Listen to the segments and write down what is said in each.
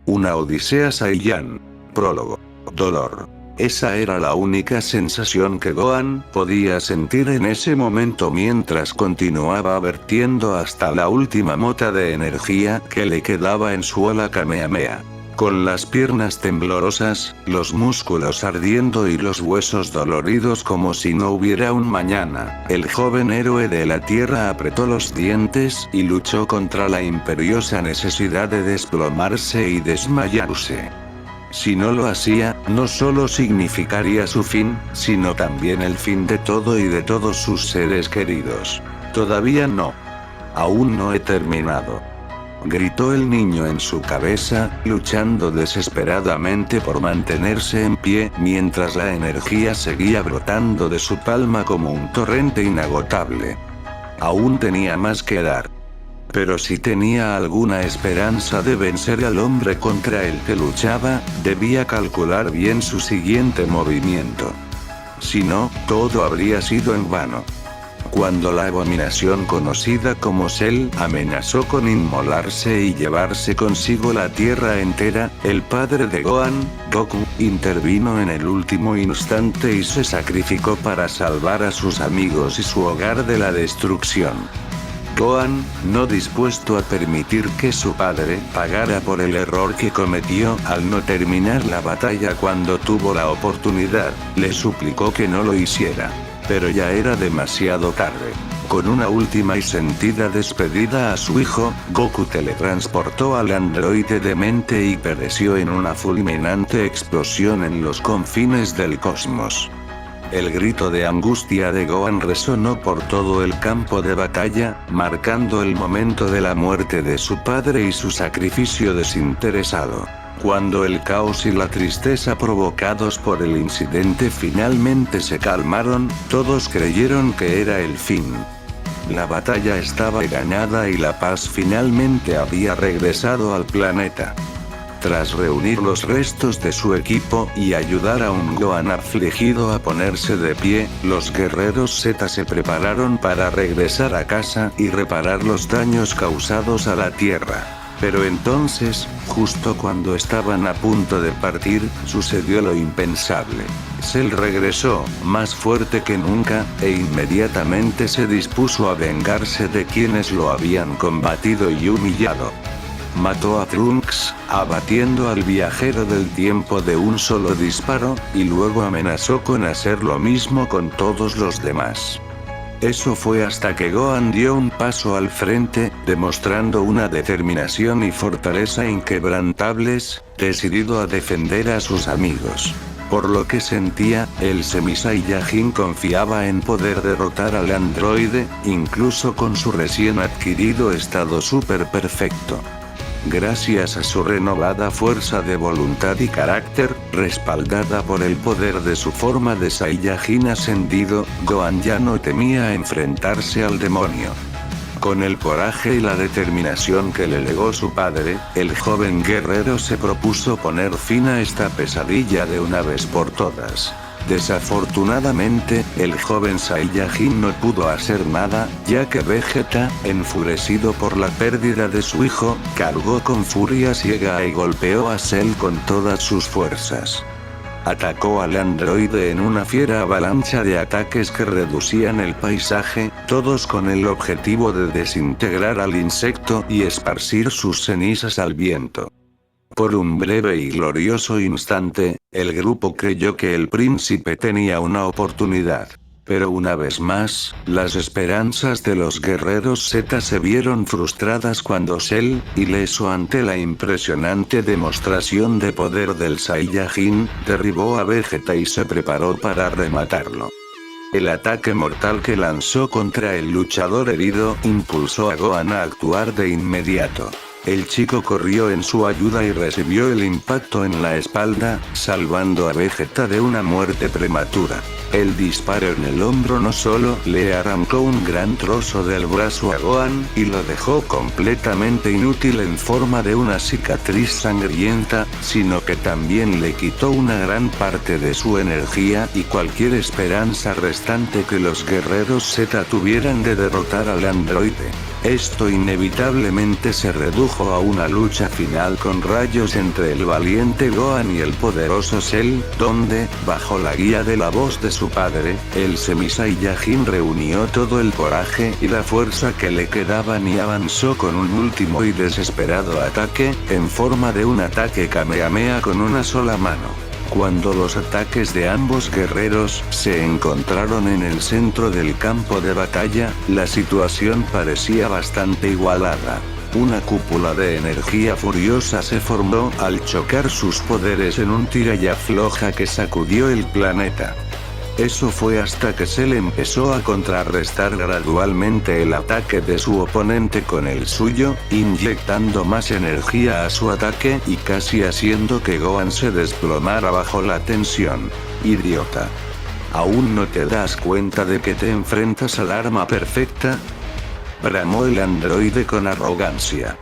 Una odisea Saiyan. Prólogo. Dolor. Esa era la única sensación que Gohan podía sentir en ese momento mientras continuaba vertiendo hasta la última mota de energía que le quedaba en su ola Kamehameha. Con las piernas temblorosas, los músculos ardiendo y los huesos doloridos como si no hubiera un mañana, el joven héroe de la Tierra apretó los dientes y luchó contra la imperiosa necesidad de desplomarse y desmayarse. Si no lo hacía, no solo significaría su fin, sino también el fin de todo y de todos sus seres queridos. Todavía no. Aún no he terminado. Gritó el niño en su cabeza, luchando desesperadamente por mantenerse en pie mientras la energía seguía brotando de su palma como un torrente inagotable. Aún tenía más que dar. Pero si tenía alguna esperanza de vencer al hombre contra el que luchaba, debía calcular bien su siguiente movimiento. Si no, todo habría sido en vano. Cuando la abominación conocida como Cell amenazó con inmolarse y llevarse consigo la Tierra entera, el padre de Gohan, Goku, intervino en el último instante y se sacrificó para salvar a sus amigos y su hogar de la destrucción. Gohan, no dispuesto a permitir que su padre pagara por el error que cometió al no terminar la batalla cuando tuvo la oportunidad, le suplicó que no lo hiciera. Pero ya era demasiado tarde. Con una última y sentida despedida a su hijo, Goku teletransportó al androide demente y pereció en una fulminante explosión en los confines del cosmos. El grito de angustia de Gohan resonó por todo el campo de batalla, marcando el momento de la muerte de su padre y su sacrificio desinteresado. Cuando el caos y la tristeza provocados por el incidente finalmente se calmaron, todos creyeron que era el fin. La batalla estaba ganada y la paz finalmente había regresado al planeta. Tras reunir los restos de su equipo y ayudar a un Gohan afligido a ponerse de pie, los guerreros Z se prepararon para regresar a casa y reparar los daños causados a la Tierra. Pero entonces, justo cuando estaban a punto de partir, sucedió lo impensable. Cell regresó, más fuerte que nunca, e inmediatamente se dispuso a vengarse de quienes lo habían combatido y humillado. Mató a Trunks, abatiendo al viajero del tiempo de un solo disparo, y luego amenazó con hacer lo mismo con todos los demás. Eso fue hasta que Gohan dio un paso al frente, demostrando una determinación y fortaleza inquebrantables, decidido a defender a sus amigos. Por lo que sentía, el Semi-Saiyajin confiaba en poder derrotar al androide, incluso con su recién adquirido estado super perfecto. Gracias a su renovada fuerza de voluntad y carácter, respaldada por el poder de su forma de Saiyajin ascendido, Gohan ya no temía enfrentarse al demonio. Con el coraje y la determinación que le legó su padre, el joven guerrero se propuso poner fin a esta pesadilla de una vez por todas. Desafortunadamente, el joven Saiyajin no pudo hacer nada, ya que Vegeta, enfurecido por la pérdida de su hijo, cargó con furia ciega y golpeó a Cell con todas sus fuerzas. Atacó al androide en una fiera avalancha de ataques que reducían el paisaje, todos con el objetivo de desintegrar al insecto y esparcir sus cenizas al viento. Por un breve y glorioso instante, el grupo creyó que el príncipe tenía una oportunidad. Pero una vez más, las esperanzas de los guerreros Z se vieron frustradas cuando Cell, ileso ante la impresionante demostración de poder del Saiyajin, derribó a Vegeta y se preparó para rematarlo. El ataque mortal que lanzó contra el luchador herido impulsó a Gohan a actuar de inmediato. El chico corrió en su ayuda y recibió el impacto en la espalda, salvando a Vegeta de una muerte prematura. El disparo en el hombro no solo le arrancó un gran trozo del brazo a Gohan, y lo dejó completamente inútil en forma de una cicatriz sangrienta, sino que también le quitó una gran parte de su energía y cualquier esperanza restante que los guerreros Z tuvieran de derrotar al androide. Esto inevitablemente se redujo a una lucha final con rayos entre el valiente Gohan y el poderoso Cell, donde, bajo la guía de la voz de su padre, el Semi-Saiyajin reunió todo el coraje y la fuerza que le quedaban y avanzó con un último y desesperado ataque, en forma de un ataque Kamehameha con una sola mano. Cuando los ataques de ambos guerreros se encontraron en el centro del campo de batalla, la situación parecía bastante igualada. Una cúpula de energía furiosa se formó al chocar sus poderes en un tira y afloja que sacudió el planeta. Eso fue hasta que Cell empezó a contrarrestar gradualmente el ataque de su oponente con el suyo, inyectando más energía a su ataque y casi haciendo que Gohan se desplomara bajo la tensión. Idiota. ¿Aún no te das cuenta de que te enfrentas al arma perfecta?, bramó el androide con arrogancia.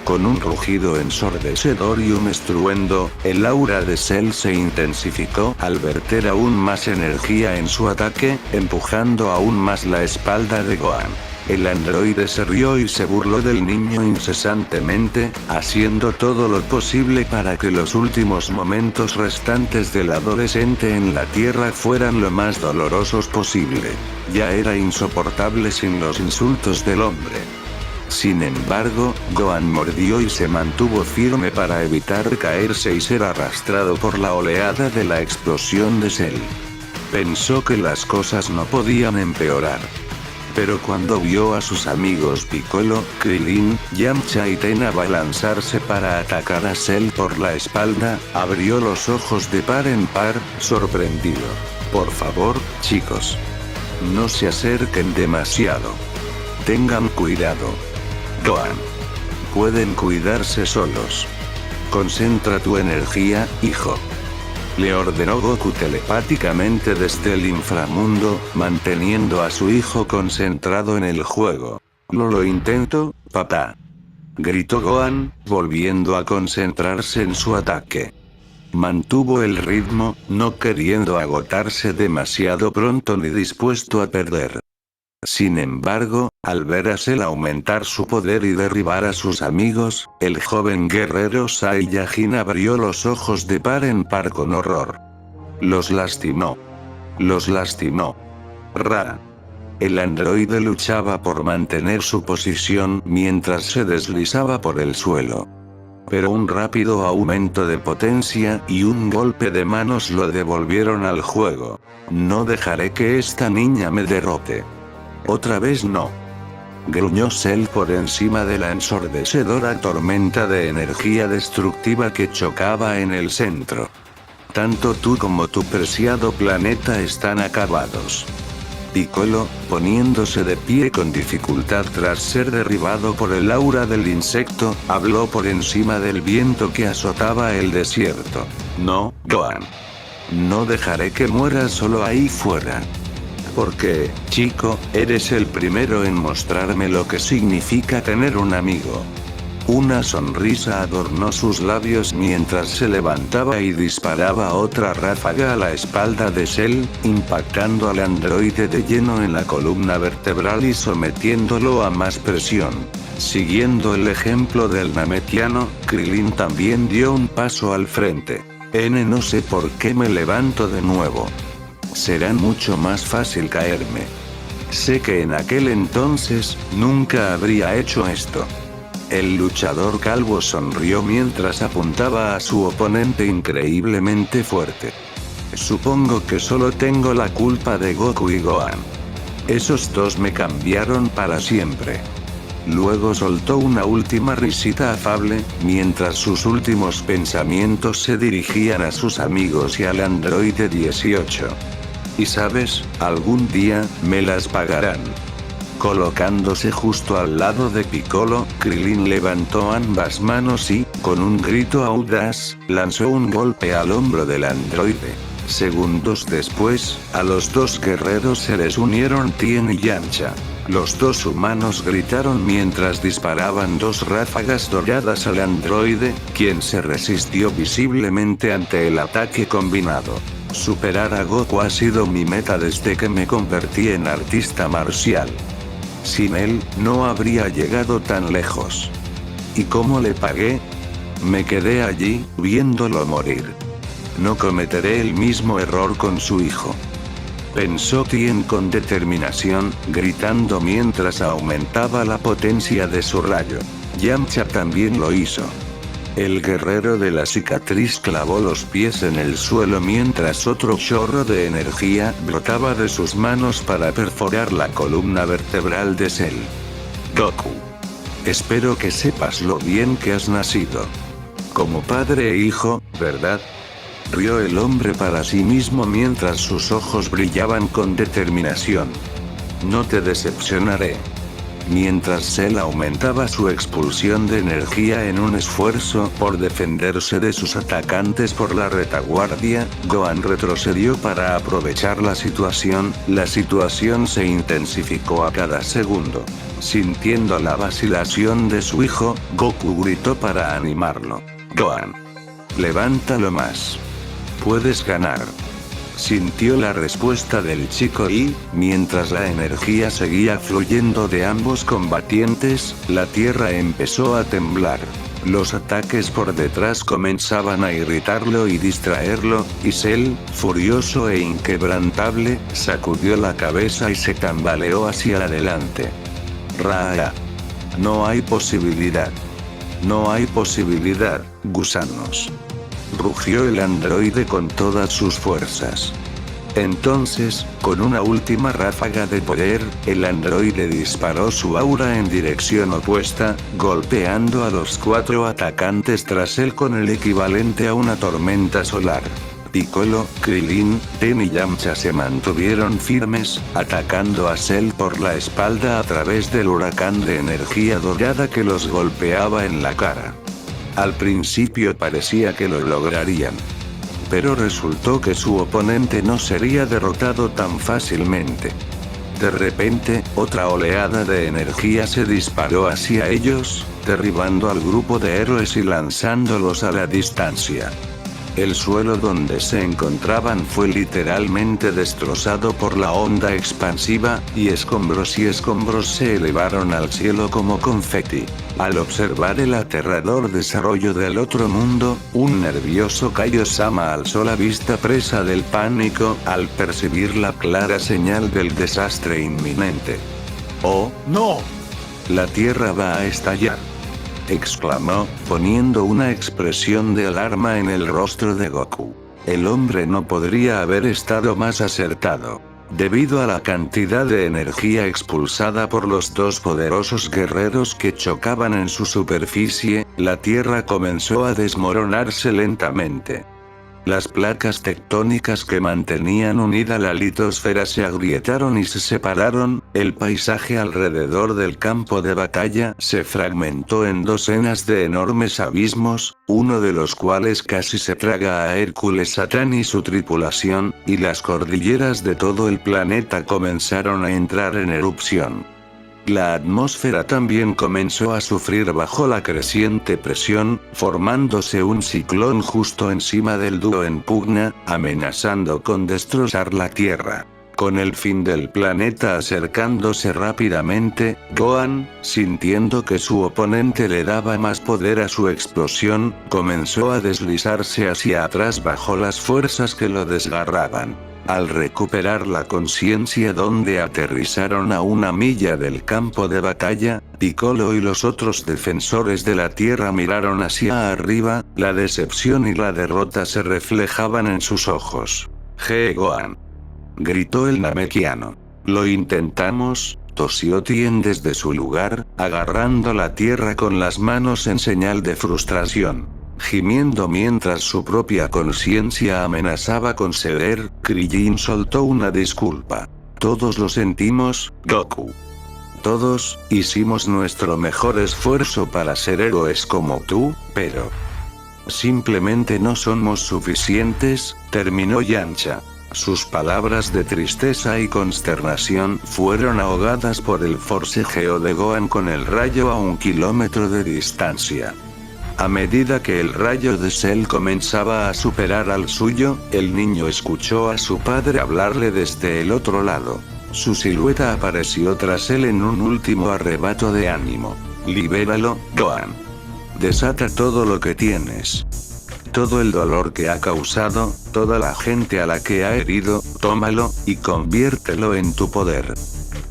Con un rugido ensordecedor y un estruendo, el aura de Cell se intensificó al verter aún más energía en su ataque, empujando aún más la espalda de Gohan. El androide se rió y se burló del niño incesantemente, haciendo todo lo posible para que los últimos momentos restantes del adolescente en la Tierra fueran lo más dolorosos posible. Ya era insoportable sin los insultos del hombre. Sin embargo, Gohan mordió y se mantuvo firme para evitar caerse y ser arrastrado por la oleada de la explosión de Cell. Pensó que las cosas no podían empeorar. Pero cuando vio a sus amigos Piccolo, Krillin, Yamcha y Ten abalanzarse para atacar a Cell por la espalda, abrió los ojos de par en par, sorprendido. Por favor, chicos. No se acerquen demasiado. Tengan cuidado. Gohan. Pueden cuidarse solos. Concentra tu energía, hijo. Le ordenó Goku telepáticamente desde el inframundo, manteniendo a su hijo concentrado en el juego. Lo intento, papá. Gritó Gohan, volviendo a concentrarse en su ataque. Mantuvo el ritmo, no queriendo agotarse demasiado pronto ni dispuesto a perder. Sin embargo, al ver a Cell aumentar su poder y derribar a sus amigos, el joven guerrero Saiyajin abrió los ojos de par en par con horror. Los lastimó. Los lastimó. Ra. El androide luchaba por mantener su posición mientras se deslizaba por el suelo. Pero un rápido aumento de potencia y un golpe de manos lo devolvieron al juego. No dejaré que esta niña me derrote. Otra vez no. Gruñó Cell por encima de la ensordecedora tormenta de energía destructiva que chocaba en el centro. Tanto tú como tu preciado planeta están acabados. Piccolo, poniéndose de pie con dificultad tras ser derribado por el aura del insecto, habló por encima del viento que azotaba el desierto. No, Gohan. No dejaré que mueras solo ahí fuera. Porque, chico, eres el primero en mostrarme lo que significa tener un amigo. Una sonrisa adornó sus labios mientras se levantaba y disparaba otra ráfaga a la espalda de Cell, impactando al androide de lleno en la columna vertebral y sometiéndolo a más presión. Siguiendo el ejemplo del Namekiano, Krillin también dio un paso al frente. No sé por qué me levanto de nuevo. Será mucho más fácil caerme. Sé que en aquel entonces, nunca habría hecho esto. El luchador calvo sonrió mientras apuntaba a su oponente increíblemente fuerte. Supongo que solo tengo la culpa de Goku y Gohan. Esos dos me cambiaron para siempre. Luego soltó una última risita afable, mientras sus últimos pensamientos se dirigían a sus amigos y al androide 18. Y sabes, algún día, me las pagarán. Colocándose justo al lado de Piccolo, Krillin levantó ambas manos y, con un grito audaz, lanzó un golpe al hombro del androide. Segundos después, a los dos guerreros se les unieron Tien y Yamcha. Los dos humanos gritaron mientras disparaban dos ráfagas doradas al androide, quien se resistió visiblemente ante el ataque combinado. Superar a Goku ha sido mi meta desde que me convertí en artista marcial. Sin él, no habría llegado tan lejos. ¿Y cómo le pagué? Me quedé allí, viéndolo morir. No cometeré el mismo error con su hijo. Pensó Tien con determinación, gritando mientras aumentaba la potencia de su rayo. Yamcha también lo hizo. El guerrero de la cicatriz clavó los pies en el suelo mientras otro chorro de energía brotaba de sus manos para perforar la columna vertebral de Cell. Goku. Espero que sepas lo bien que has nacido. Como padre e hijo, ¿verdad? Rió el hombre para sí mismo mientras sus ojos brillaban con determinación. No te decepcionaré. Mientras Cell aumentaba su expulsión de energía en un esfuerzo por defenderse de sus atacantes por la retaguardia, Gohan retrocedió para aprovechar la situación. La situación se intensificó a cada segundo. Sintiendo la vacilación de su hijo, Goku gritó para animarlo. Gohan. Levántalo más. Puedes ganar. Sintió la respuesta del chico y, mientras la energía seguía fluyendo de ambos combatientes, la tierra empezó a temblar. Los ataques por detrás comenzaban a irritarlo y distraerlo, y Cell, furioso e inquebrantable, sacudió la cabeza y se tambaleó hacia adelante. Raa. No hay posibilidad. No hay posibilidad, gusanos. Rugió el androide con todas sus fuerzas. Entonces, con una última ráfaga de poder, el androide disparó su aura en dirección opuesta, golpeando a los 4 atacantes tras él con el equivalente a una tormenta solar. Piccolo, Krillin, Ten y Yamcha se mantuvieron firmes, atacando a Cell por la espalda a través del huracán de energía dorada que los golpeaba en la cara. Al principio parecía que lo lograrían. Pero resultó que su oponente no sería derrotado tan fácilmente. De repente, otra oleada de energía se disparó hacia ellos, derribando al grupo de héroes y lanzándolos a la distancia. El suelo donde se encontraban fue literalmente destrozado por la onda expansiva, y escombros se elevaron al cielo como confeti. Al observar el aterrador desarrollo del otro mundo, un nervioso Kaio-sama alzó la vista presa del pánico al percibir la clara señal del desastre inminente. ¡Oh, no! La Tierra va a estallar, exclamó, poniendo una expresión de alarma en el rostro de Goku. El hombre no podría haber estado más acertado. Debido a la cantidad de energía expulsada por los dos poderosos guerreros que chocaban en su superficie, la Tierra comenzó a desmoronarse lentamente. Las placas tectónicas que mantenían unida la litosfera se agrietaron y se separaron, el paisaje alrededor del campo de batalla se fragmentó en docenas de enormes abismos, uno de los cuales casi se traga a Hércules Satán y su tripulación, y las cordilleras de todo el planeta comenzaron a entrar en erupción. La atmósfera también comenzó a sufrir bajo la creciente presión, formándose un ciclón justo encima del dúo en pugna, amenazando con destrozar la Tierra. Con el fin del planeta acercándose rápidamente, Gohan, sintiendo que su oponente le daba más poder a su explosión, comenzó a deslizarse hacia atrás bajo las fuerzas que lo desgarraban. Al recuperar la conciencia donde aterrizaron a 1 milla del campo de batalla, Piccolo y los otros defensores de la Tierra miraron hacia arriba, la decepción y la derrota se reflejaban en sus ojos. Gohan, gritó el namekiano. Lo intentamos, tosió Tien desde su lugar, agarrando la tierra con las manos en señal de frustración. Gimiendo mientras su propia conciencia amenazaba con ceder, Krillin soltó una disculpa. Todos lo sentimos, Goku. Todos, hicimos nuestro mejor esfuerzo para ser héroes como tú, pero simplemente no somos suficientes, terminó Yamcha. Sus palabras de tristeza y consternación fueron ahogadas por el forcejeo de Gohan con el rayo a 1 kilómetro de distancia. A medida que el rayo de Cell comenzaba a superar al suyo, el niño escuchó a su padre hablarle desde el otro lado. Su silueta apareció tras él en un último arrebato de ánimo. Libéralo, Gohan. Desata todo lo que tienes. Todo el dolor que ha causado, toda la gente a la que ha herido, tómalo, y conviértelo en tu poder.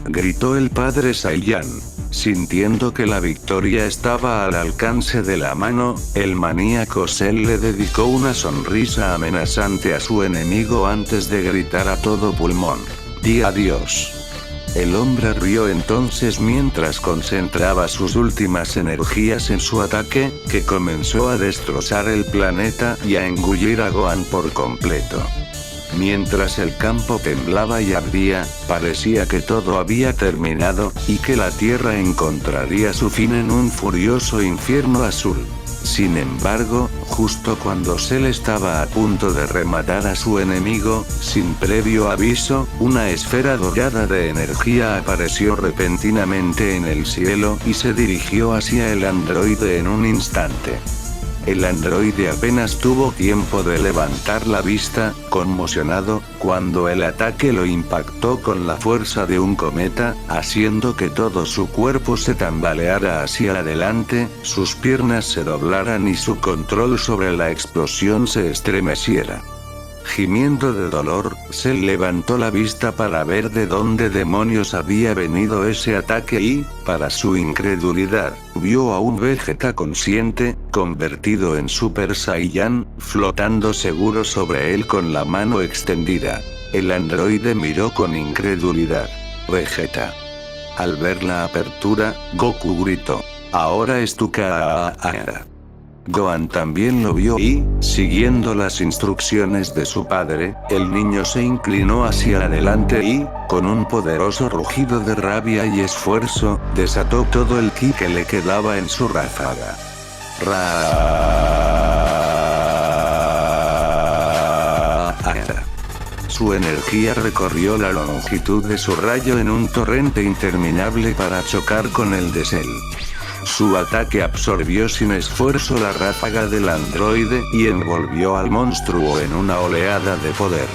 Gritó el padre Saiyan. Sintiendo que la victoria estaba al alcance de la mano, el maníaco Cell le dedicó una sonrisa amenazante a su enemigo antes de gritar a todo pulmón: «Di adiós». El hombre rió entonces mientras concentraba sus últimas energías en su ataque, que comenzó a destrozar el planeta y a engullir a Gohan por completo. Mientras el campo temblaba y ardía, parecía que todo había terminado, y que la Tierra encontraría su fin en un furioso infierno azul. Sin embargo, justo cuando Cell estaba a punto de rematar a su enemigo, sin previo aviso, una esfera dorada de energía apareció repentinamente en el cielo y se dirigió hacia el androide en un instante. El androide apenas tuvo tiempo de levantar la vista, conmocionado, cuando el ataque lo impactó con la fuerza de un cometa, haciendo que todo su cuerpo se tambaleara hacia adelante, sus piernas se doblaran y su control sobre la explosión se estremeciera. Gimiendo de dolor, Cell levantó la vista para ver de dónde demonios había venido ese ataque y, para su incredulidad, vio a un Vegeta consciente, convertido en Super Saiyan, flotando seguro sobre él con la mano extendida. El androide miró con incredulidad. «Vegeta». Al ver la apertura, Goku gritó: «Ahora es tu cara». Gohan también lo vio y, siguiendo las instrucciones de su padre, el niño se inclinó hacia adelante y, con un poderoso rugido de rabia y esfuerzo, desató todo el ki que le quedaba en su ráfaga. Su energía recorrió la longitud de su rayo en un torrente interminable para chocar con el de Cell. Su ataque absorbió sin esfuerzo la ráfaga del androide y envolvió al monstruo en una oleada de poder.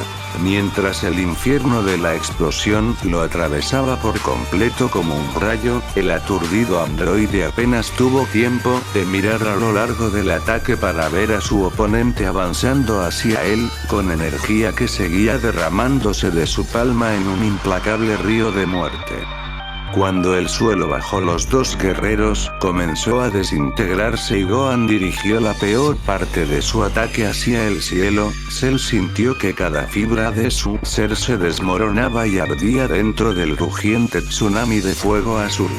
Mientras el infierno de la explosión lo atravesaba por completo como un rayo, el aturdido androide apenas tuvo tiempo de mirar a lo largo del ataque para ver a su oponente avanzando hacia él, con energía que seguía derramándose de su palma en un implacable río de muerte. Cuando el suelo bajo los dos guerreros, comenzó a desintegrarse y Gohan dirigió la peor parte de su ataque hacia el cielo, Cell sintió que cada fibra de su ser se desmoronaba y ardía dentro del rugiente tsunami de fuego azul.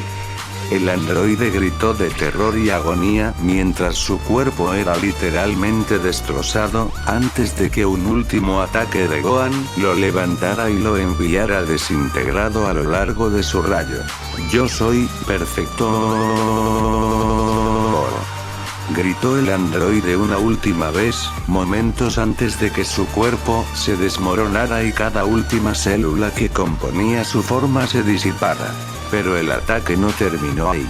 El androide gritó de terror y agonía mientras su cuerpo era literalmente destrozado, antes de que un último ataque de Gohan lo levantara y lo enviara desintegrado a lo largo de su rayo. «Yo soy perfecto», gritó el androide una última vez, momentos antes de que su cuerpo se desmoronara y cada última célula que componía su forma se disipara. Pero el ataque no terminó ahí.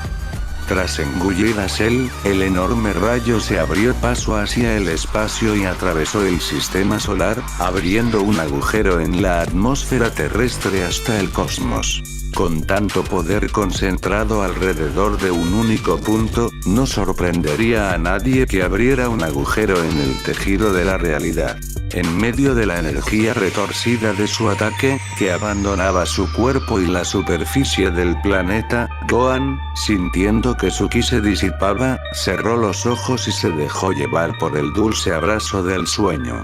Tras engullir a Cell, el enorme rayo se abrió paso hacia el espacio y atravesó el sistema solar, abriendo un agujero en la atmósfera terrestre hasta el cosmos. Con tanto poder concentrado alrededor de un único punto, no sorprendería a nadie que abriera un agujero en el tejido de la realidad. En medio de la energía retorcida de su ataque, que abandonaba su cuerpo y la superficie del planeta, Gohan, sintiendo que su ki se disipaba, cerró los ojos y se dejó llevar por el dulce abrazo del sueño.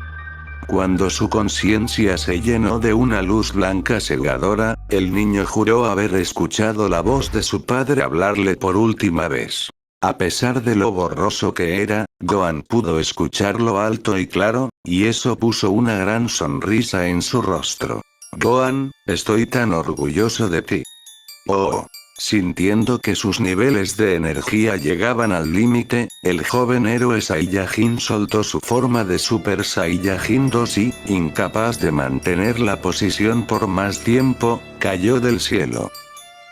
Cuando su conciencia se llenó de una luz blanca cegadora, el niño juró haber escuchado la voz de su padre hablarle por última vez. A pesar de lo borroso que era, Gohan pudo escucharlo alto y claro, y eso puso una gran sonrisa en su rostro. «Gohan, estoy tan orgulloso de ti». «Oh». Sintiendo que sus niveles de energía llegaban al límite, el joven héroe Saiyajin soltó su forma de Super Saiyajin 2 y, incapaz de mantener la posición por más tiempo, cayó del cielo.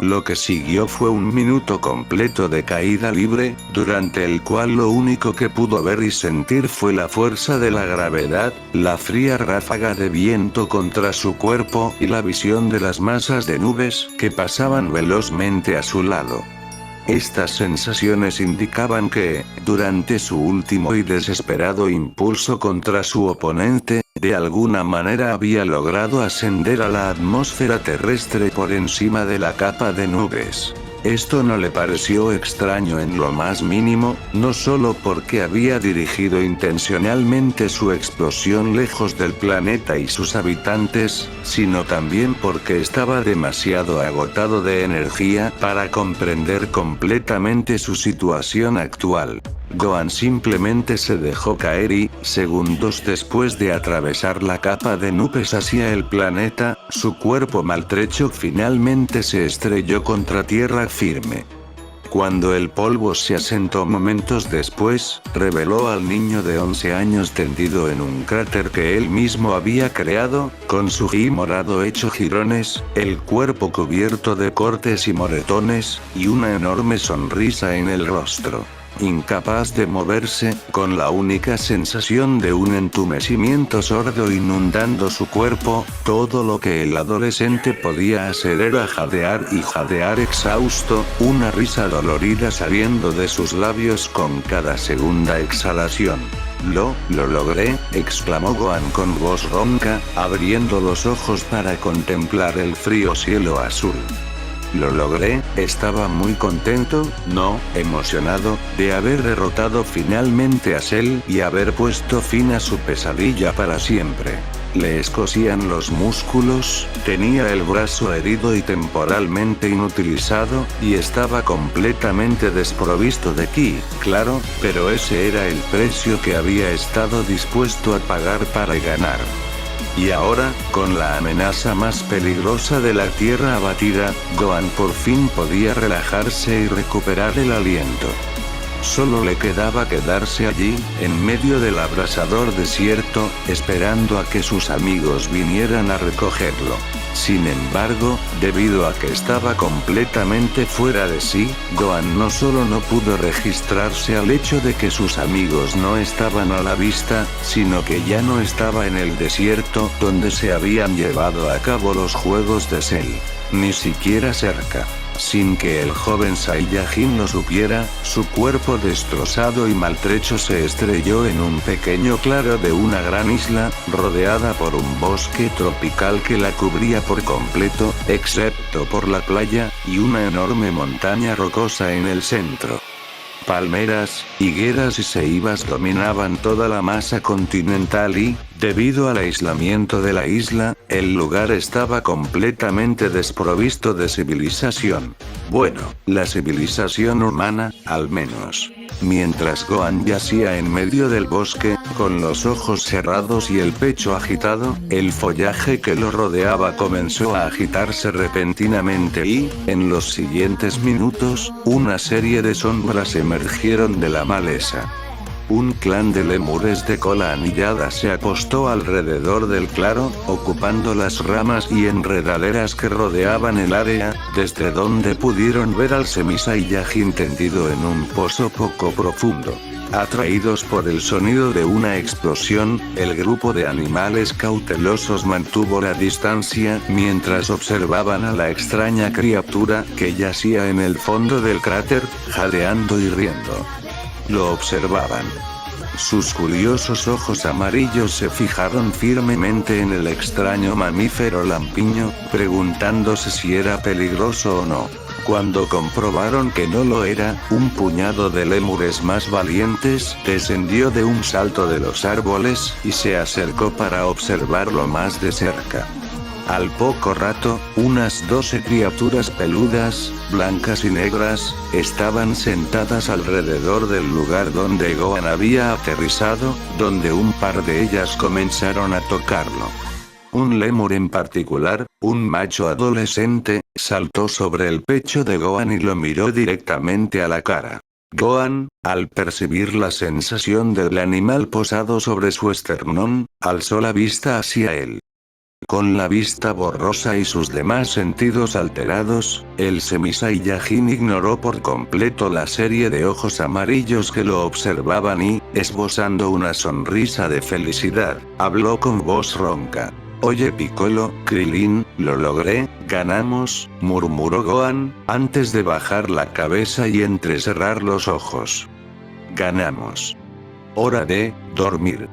Lo que siguió fue un minuto completo de caída libre, durante el cual lo único que pudo ver y sentir fue la fuerza de la gravedad, la fría ráfaga de viento contra su cuerpo y la visión de las masas de nubes que pasaban velozmente a su lado. Estas sensaciones indicaban que, durante su último y desesperado impulso contra su oponente, de alguna manera había logrado ascender a la atmósfera terrestre por encima de la capa de nubes. Esto no le pareció extraño en lo más mínimo, no solo porque había dirigido intencionalmente su explosión lejos del planeta y sus habitantes, sino también porque estaba demasiado agotado de energía para comprender completamente su situación actual. Gohan simplemente se dejó caer y, segundos después de atravesar la capa de nubes hacia el planeta, su cuerpo maltrecho finalmente se estrelló contra tierra firme. Cuando el polvo se asentó momentos después, reveló al niño de 11 años tendido en un cráter que él mismo había creado, con su ki morado hecho jirones, el cuerpo cubierto de cortes y moretones, y una enorme sonrisa en el rostro. Incapaz de moverse, con la única sensación de un entumecimiento sordo inundando su cuerpo, todo lo que el adolescente podía hacer era jadear y jadear exhausto, una risa dolorida saliendo de sus labios con cada segunda exhalación. Lo logré, exclamó Gohan con voz ronca, abriendo los ojos para contemplar el frío cielo azul. Lo logré, estaba muy contento, no, emocionado, de haber derrotado finalmente a Cell y haber puesto fin a su pesadilla para siempre. Le escocían los músculos, tenía el brazo herido y temporalmente inutilizado, y estaba completamente desprovisto de ki, claro, pero ese era el precio que había estado dispuesto a pagar para ganar. Y ahora, con la amenaza más peligrosa de la Tierra abatida, Gohan por fin podía relajarse y recuperar el aliento. Solo le quedaba quedarse allí, en medio del abrasador desierto, esperando a que sus amigos vinieran a recogerlo. Sin embargo, debido a que estaba completamente fuera de sí, Gohan no solo no pudo registrarse al hecho de que sus amigos no estaban a la vista, sino que ya no estaba en el desierto donde se habían llevado a cabo los juegos de Cell. Ni siquiera cerca. Sin que el joven Saiyajin lo supiera, su cuerpo destrozado y maltrecho se estrelló en un pequeño claro de una gran isla, rodeada por un bosque tropical que la cubría por completo, excepto por la playa, y una enorme montaña rocosa en el centro. Palmeras, higueras y ceibas dominaban toda la masa continental y, debido al aislamiento de la isla, el lugar estaba completamente desprovisto de civilización. Bueno, la civilización humana, al menos. Mientras Gohan yacía en medio del bosque, con los ojos cerrados y el pecho agitado, el follaje que lo rodeaba comenzó a agitarse repentinamente y, en los siguientes minutos, una serie de sombras emergieron de la maleza. Un clan de lemures de cola anillada se apostó alrededor del claro, ocupando las ramas y enredaderas que rodeaban el área, desde donde pudieron ver al Semi-Saiyajin tendido en un pozo poco profundo. Atraídos por el sonido de una explosión, el grupo de animales cautelosos mantuvo la distancia mientras observaban a la extraña criatura que yacía en el fondo del cráter, jadeando y riendo. Lo observaban. Sus curiosos ojos amarillos se fijaron firmemente en el extraño mamífero lampiño, preguntándose si era peligroso o no. Cuando comprobaron que no lo era, un puñado de lémures más valientes descendió de un salto de los árboles y se acercó para observarlo más de cerca. Al poco rato, unas 12 criaturas peludas, blancas y negras, estaban sentadas alrededor del lugar donde Gohan había aterrizado, donde un par de ellas comenzaron a tocarlo. Un lémur en particular, un macho adolescente, saltó sobre el pecho de Gohan y lo miró directamente a la cara. Gohan, al percibir la sensación del animal posado sobre su esternón, alzó la vista hacia él. Con la vista borrosa y sus demás sentidos alterados, el Semi-Saiyajin ignoró por completo la serie de ojos amarillos que lo observaban y, esbozando una sonrisa de felicidad, habló con voz ronca. Oye Piccolo, Krilin, lo logré, ganamos, murmuró Gohan, antes de bajar la cabeza y entrecerrar los ojos. Ganamos. Hora de dormir.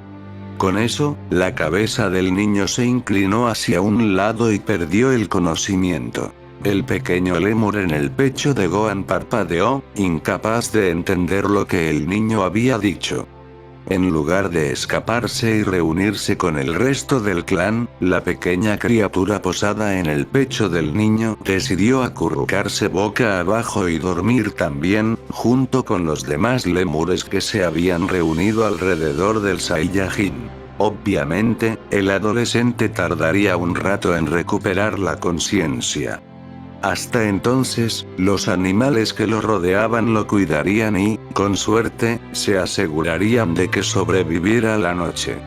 Con eso, la cabeza del niño se inclinó hacia un lado y perdió el conocimiento. El pequeño lémur en el pecho de Gohan parpadeó, incapaz de entender lo que el niño había dicho. En lugar de escaparse y reunirse con el resto del clan, la pequeña criatura posada en el pecho del niño decidió acurrucarse boca abajo y dormir también, junto con los demás lémures que se habían reunido alrededor del Saiyajin. Obviamente, el adolescente tardaría un rato en recuperar la conciencia. Hasta entonces, los animales que lo rodeaban lo cuidarían y, con suerte, se asegurarían de que sobreviviera la noche.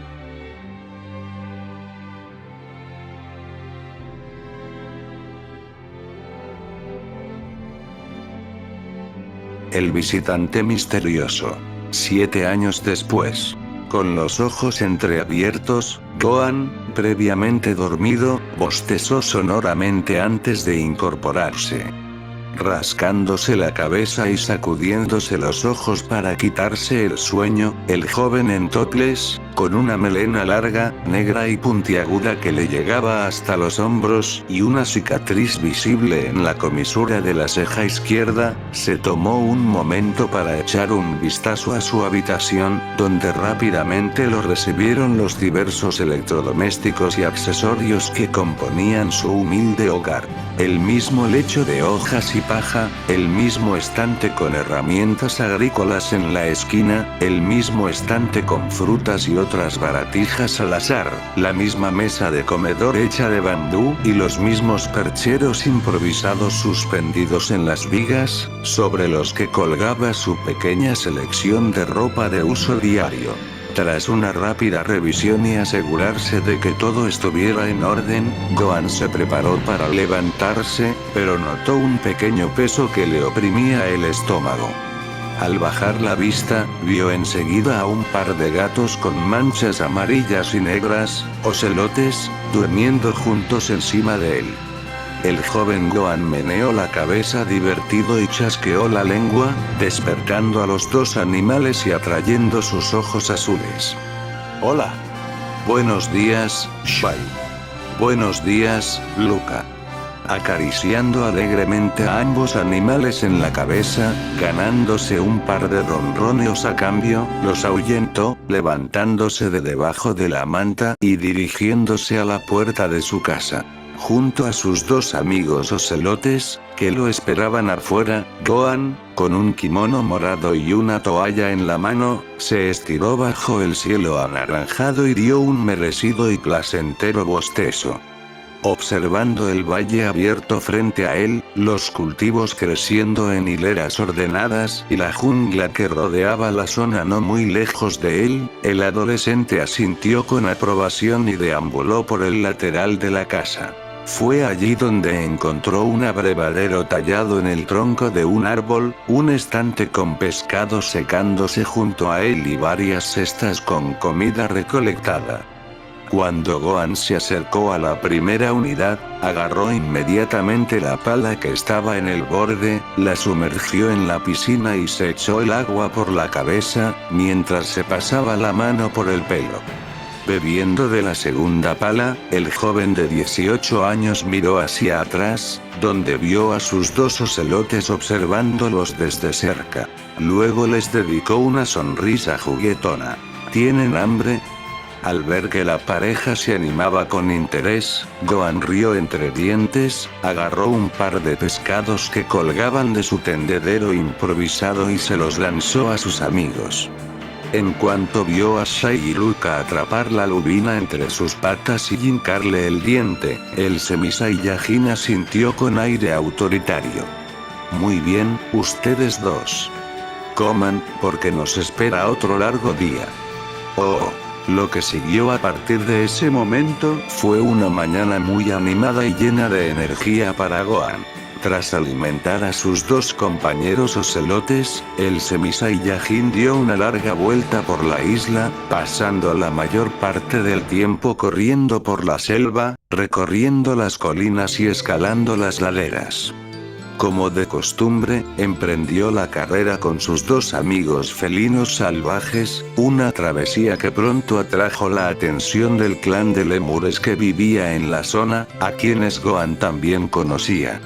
El visitante misterioso. 7 años después. Con los ojos entreabiertos, Gohan, previamente dormido, bostezó sonoramente antes de incorporarse. Rascándose la cabeza y sacudiéndose los ojos para quitarse el sueño, el joven en topless, con una melena larga, negra y puntiaguda que le llegaba hasta los hombros y una cicatriz visible en la comisura de la ceja izquierda, se tomó un momento para echar un vistazo a su habitación, donde rápidamente lo recibieron los diversos electrodomésticos y accesorios que componían su humilde hogar. El mismo lecho de hojas y paja, el mismo estante con herramientas agrícolas en la esquina, el mismo estante con frutas y otras baratijas al azar, la misma mesa de comedor hecha de bambú y los mismos percheros improvisados suspendidos en las vigas, sobre los que colgaba su pequeña selección de ropa de uso diario. Tras una rápida revisión y asegurarse de que todo estuviera en orden, Gohan se preparó para levantarse, pero notó un pequeño peso que le oprimía el estómago. Al bajar la vista, vio enseguida a un par de gatos con manchas amarillas y negras, ocelotes, durmiendo juntos encima de él. El joven Gohan meneó la cabeza divertido y chasqueó la lengua, despertando a los dos animales y atrayendo sus ojos azules. Hola. Buenos días, Shai. Buenos días, Luca. Acariciando alegremente a ambos animales en la cabeza, ganándose un par de ronroneos a cambio, los ahuyentó, levantándose de debajo de la manta y dirigiéndose a la puerta de su casa. Junto a sus dos amigos ocelotes, que lo esperaban afuera, Gohan, con un kimono morado y una toalla en la mano, se estiró bajo el cielo anaranjado y dio un merecido y placentero bostezo. Observando el valle abierto frente a él, los cultivos creciendo en hileras ordenadas y la jungla que rodeaba la zona no muy lejos de él, el adolescente asintió con aprobación y deambuló por el lateral de la casa. Fue allí donde encontró un abrevadero tallado en el tronco de un árbol, un estante con pescado secándose junto a él y varias cestas con comida recolectada. Cuando Gohan se acercó a la primera unidad, agarró inmediatamente la pala que estaba en el borde, la sumergió en la piscina y se echó el agua por la cabeza, mientras se pasaba la mano por el pelo. Bebiendo de la segunda pala, el joven de 18 años miró hacia atrás, donde vio a sus dos ocelotes observándolos desde cerca. Luego les dedicó una sonrisa juguetona. ¿Tienen hambre? Al ver que la pareja se animaba con interés, Gohan rió entre dientes, agarró un par de pescados que colgaban de su tendedero improvisado y se los lanzó a sus amigos. En cuanto vio a Shai y Luca atrapar la lubina entre sus patas y hincarle el diente, el Semi-Saiyajin asintió con aire autoritario. Muy bien, ustedes dos. Coman, porque nos espera otro largo día. Oh. Lo que siguió a partir de ese momento fue una mañana muy animada y llena de energía para Gohan. Tras alimentar a sus dos compañeros ocelotes, el Semi-Saiyajin dio una larga vuelta por la isla, pasando la mayor parte del tiempo corriendo por la selva, recorriendo las colinas y escalando las laderas. Como de costumbre, emprendió la carrera con sus dos amigos felinos salvajes, una travesía que pronto atrajo la atención del clan de lemures que vivía en la zona, a quienes Gohan también conocía.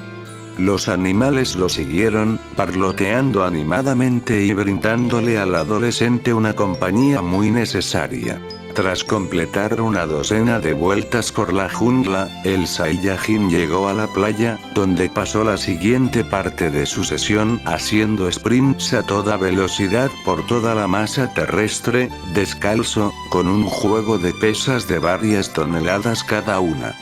Los animales lo siguieron, parloteando animadamente y brindándole al adolescente una compañía muy necesaria. Tras completar una docena de vueltas por la jungla, el Saiyajin llegó a la playa, donde pasó la siguiente parte de su sesión haciendo sprints a toda velocidad por toda la masa terrestre, descalzo, con un juego de pesas de varias toneladas cada una.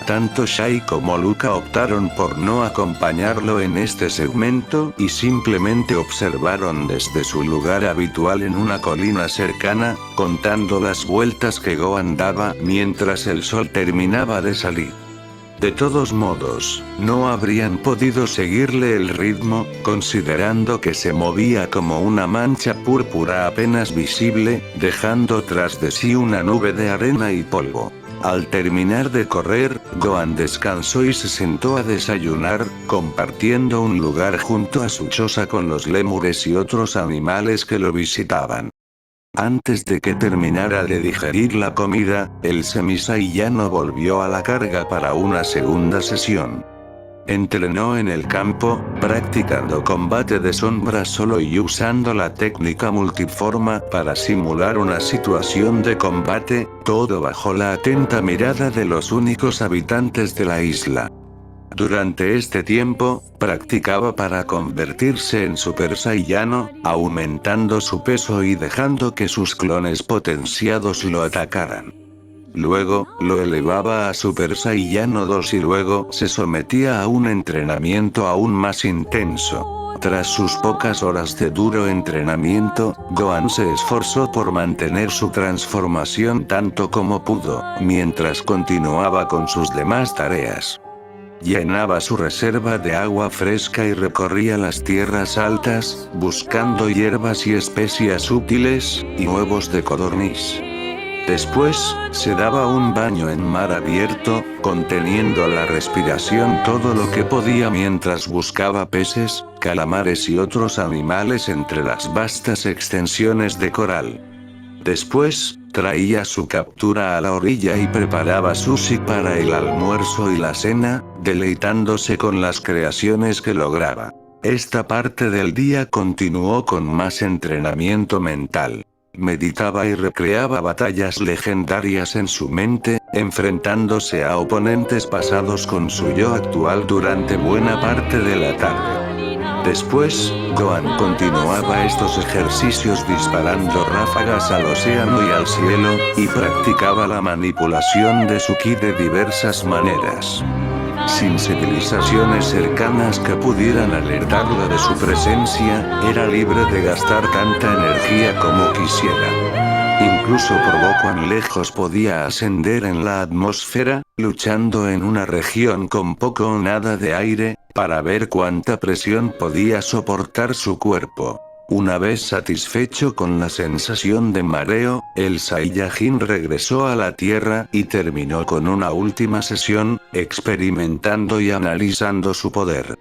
Tanto Shai como Luca optaron por no acompañarlo en este segmento y simplemente observaron desde su lugar habitual en una colina cercana, contando las vueltas que Gohan daba mientras el sol terminaba de salir. De todos modos, no habrían podido seguirle el ritmo, considerando que se movía como una mancha púrpura apenas visible, dejando tras de sí una nube de arena y polvo. Al terminar de correr, Gohan descansó y se sentó a desayunar, compartiendo un lugar junto a su choza con los lémures y otros animales que lo visitaban. Antes de que terminara de digerir la comida, el Semi-Saiyano volvió a la carga para una segunda sesión. Entrenó en el campo, practicando combate de sombra solo y usando la técnica multiforma para simular una situación de combate, todo bajo la atenta mirada de los únicos habitantes de la isla. Durante este tiempo, practicaba para convertirse en Super Saiyano, aumentando su peso y dejando que sus clones potenciados lo atacaran. Luego, lo elevaba a Super Saiyano 2 y luego se sometía a un entrenamiento aún más intenso. Tras sus pocas horas de duro entrenamiento, Gohan se esforzó por mantener su transformación tanto como pudo, mientras continuaba con sus demás tareas. Llenaba su reserva de agua fresca y recorría las tierras altas, buscando hierbas y especias útiles, y huevos de codorniz. Después, se daba un baño en mar abierto, conteniendo la respiración todo lo que podía mientras buscaba peces, calamares y otros animales entre las vastas extensiones de coral. Después, traía su captura a la orilla y preparaba sushi para el almuerzo y la cena, deleitándose con las creaciones que lograba. Esta parte del día continuó con más entrenamiento mental. Meditaba y recreaba batallas legendarias en su mente, enfrentándose a oponentes pasados con su yo actual durante buena parte de la tarde. Después, Gohan continuaba estos ejercicios disparando ráfagas al océano y al cielo, y practicaba la manipulación de su ki de diversas maneras. Sin civilizaciones cercanas que pudieran alertarla de su presencia, era libre de gastar tanta energía como quisiera. Incluso probó cuán lejos podía ascender en la atmósfera, luchando en una región con poco o nada de aire, para ver cuánta presión podía soportar su cuerpo. Una vez satisfecho con la sensación de mareo, el Saiyajin regresó a la Tierra y terminó con una última sesión, experimentando y analizando su poder.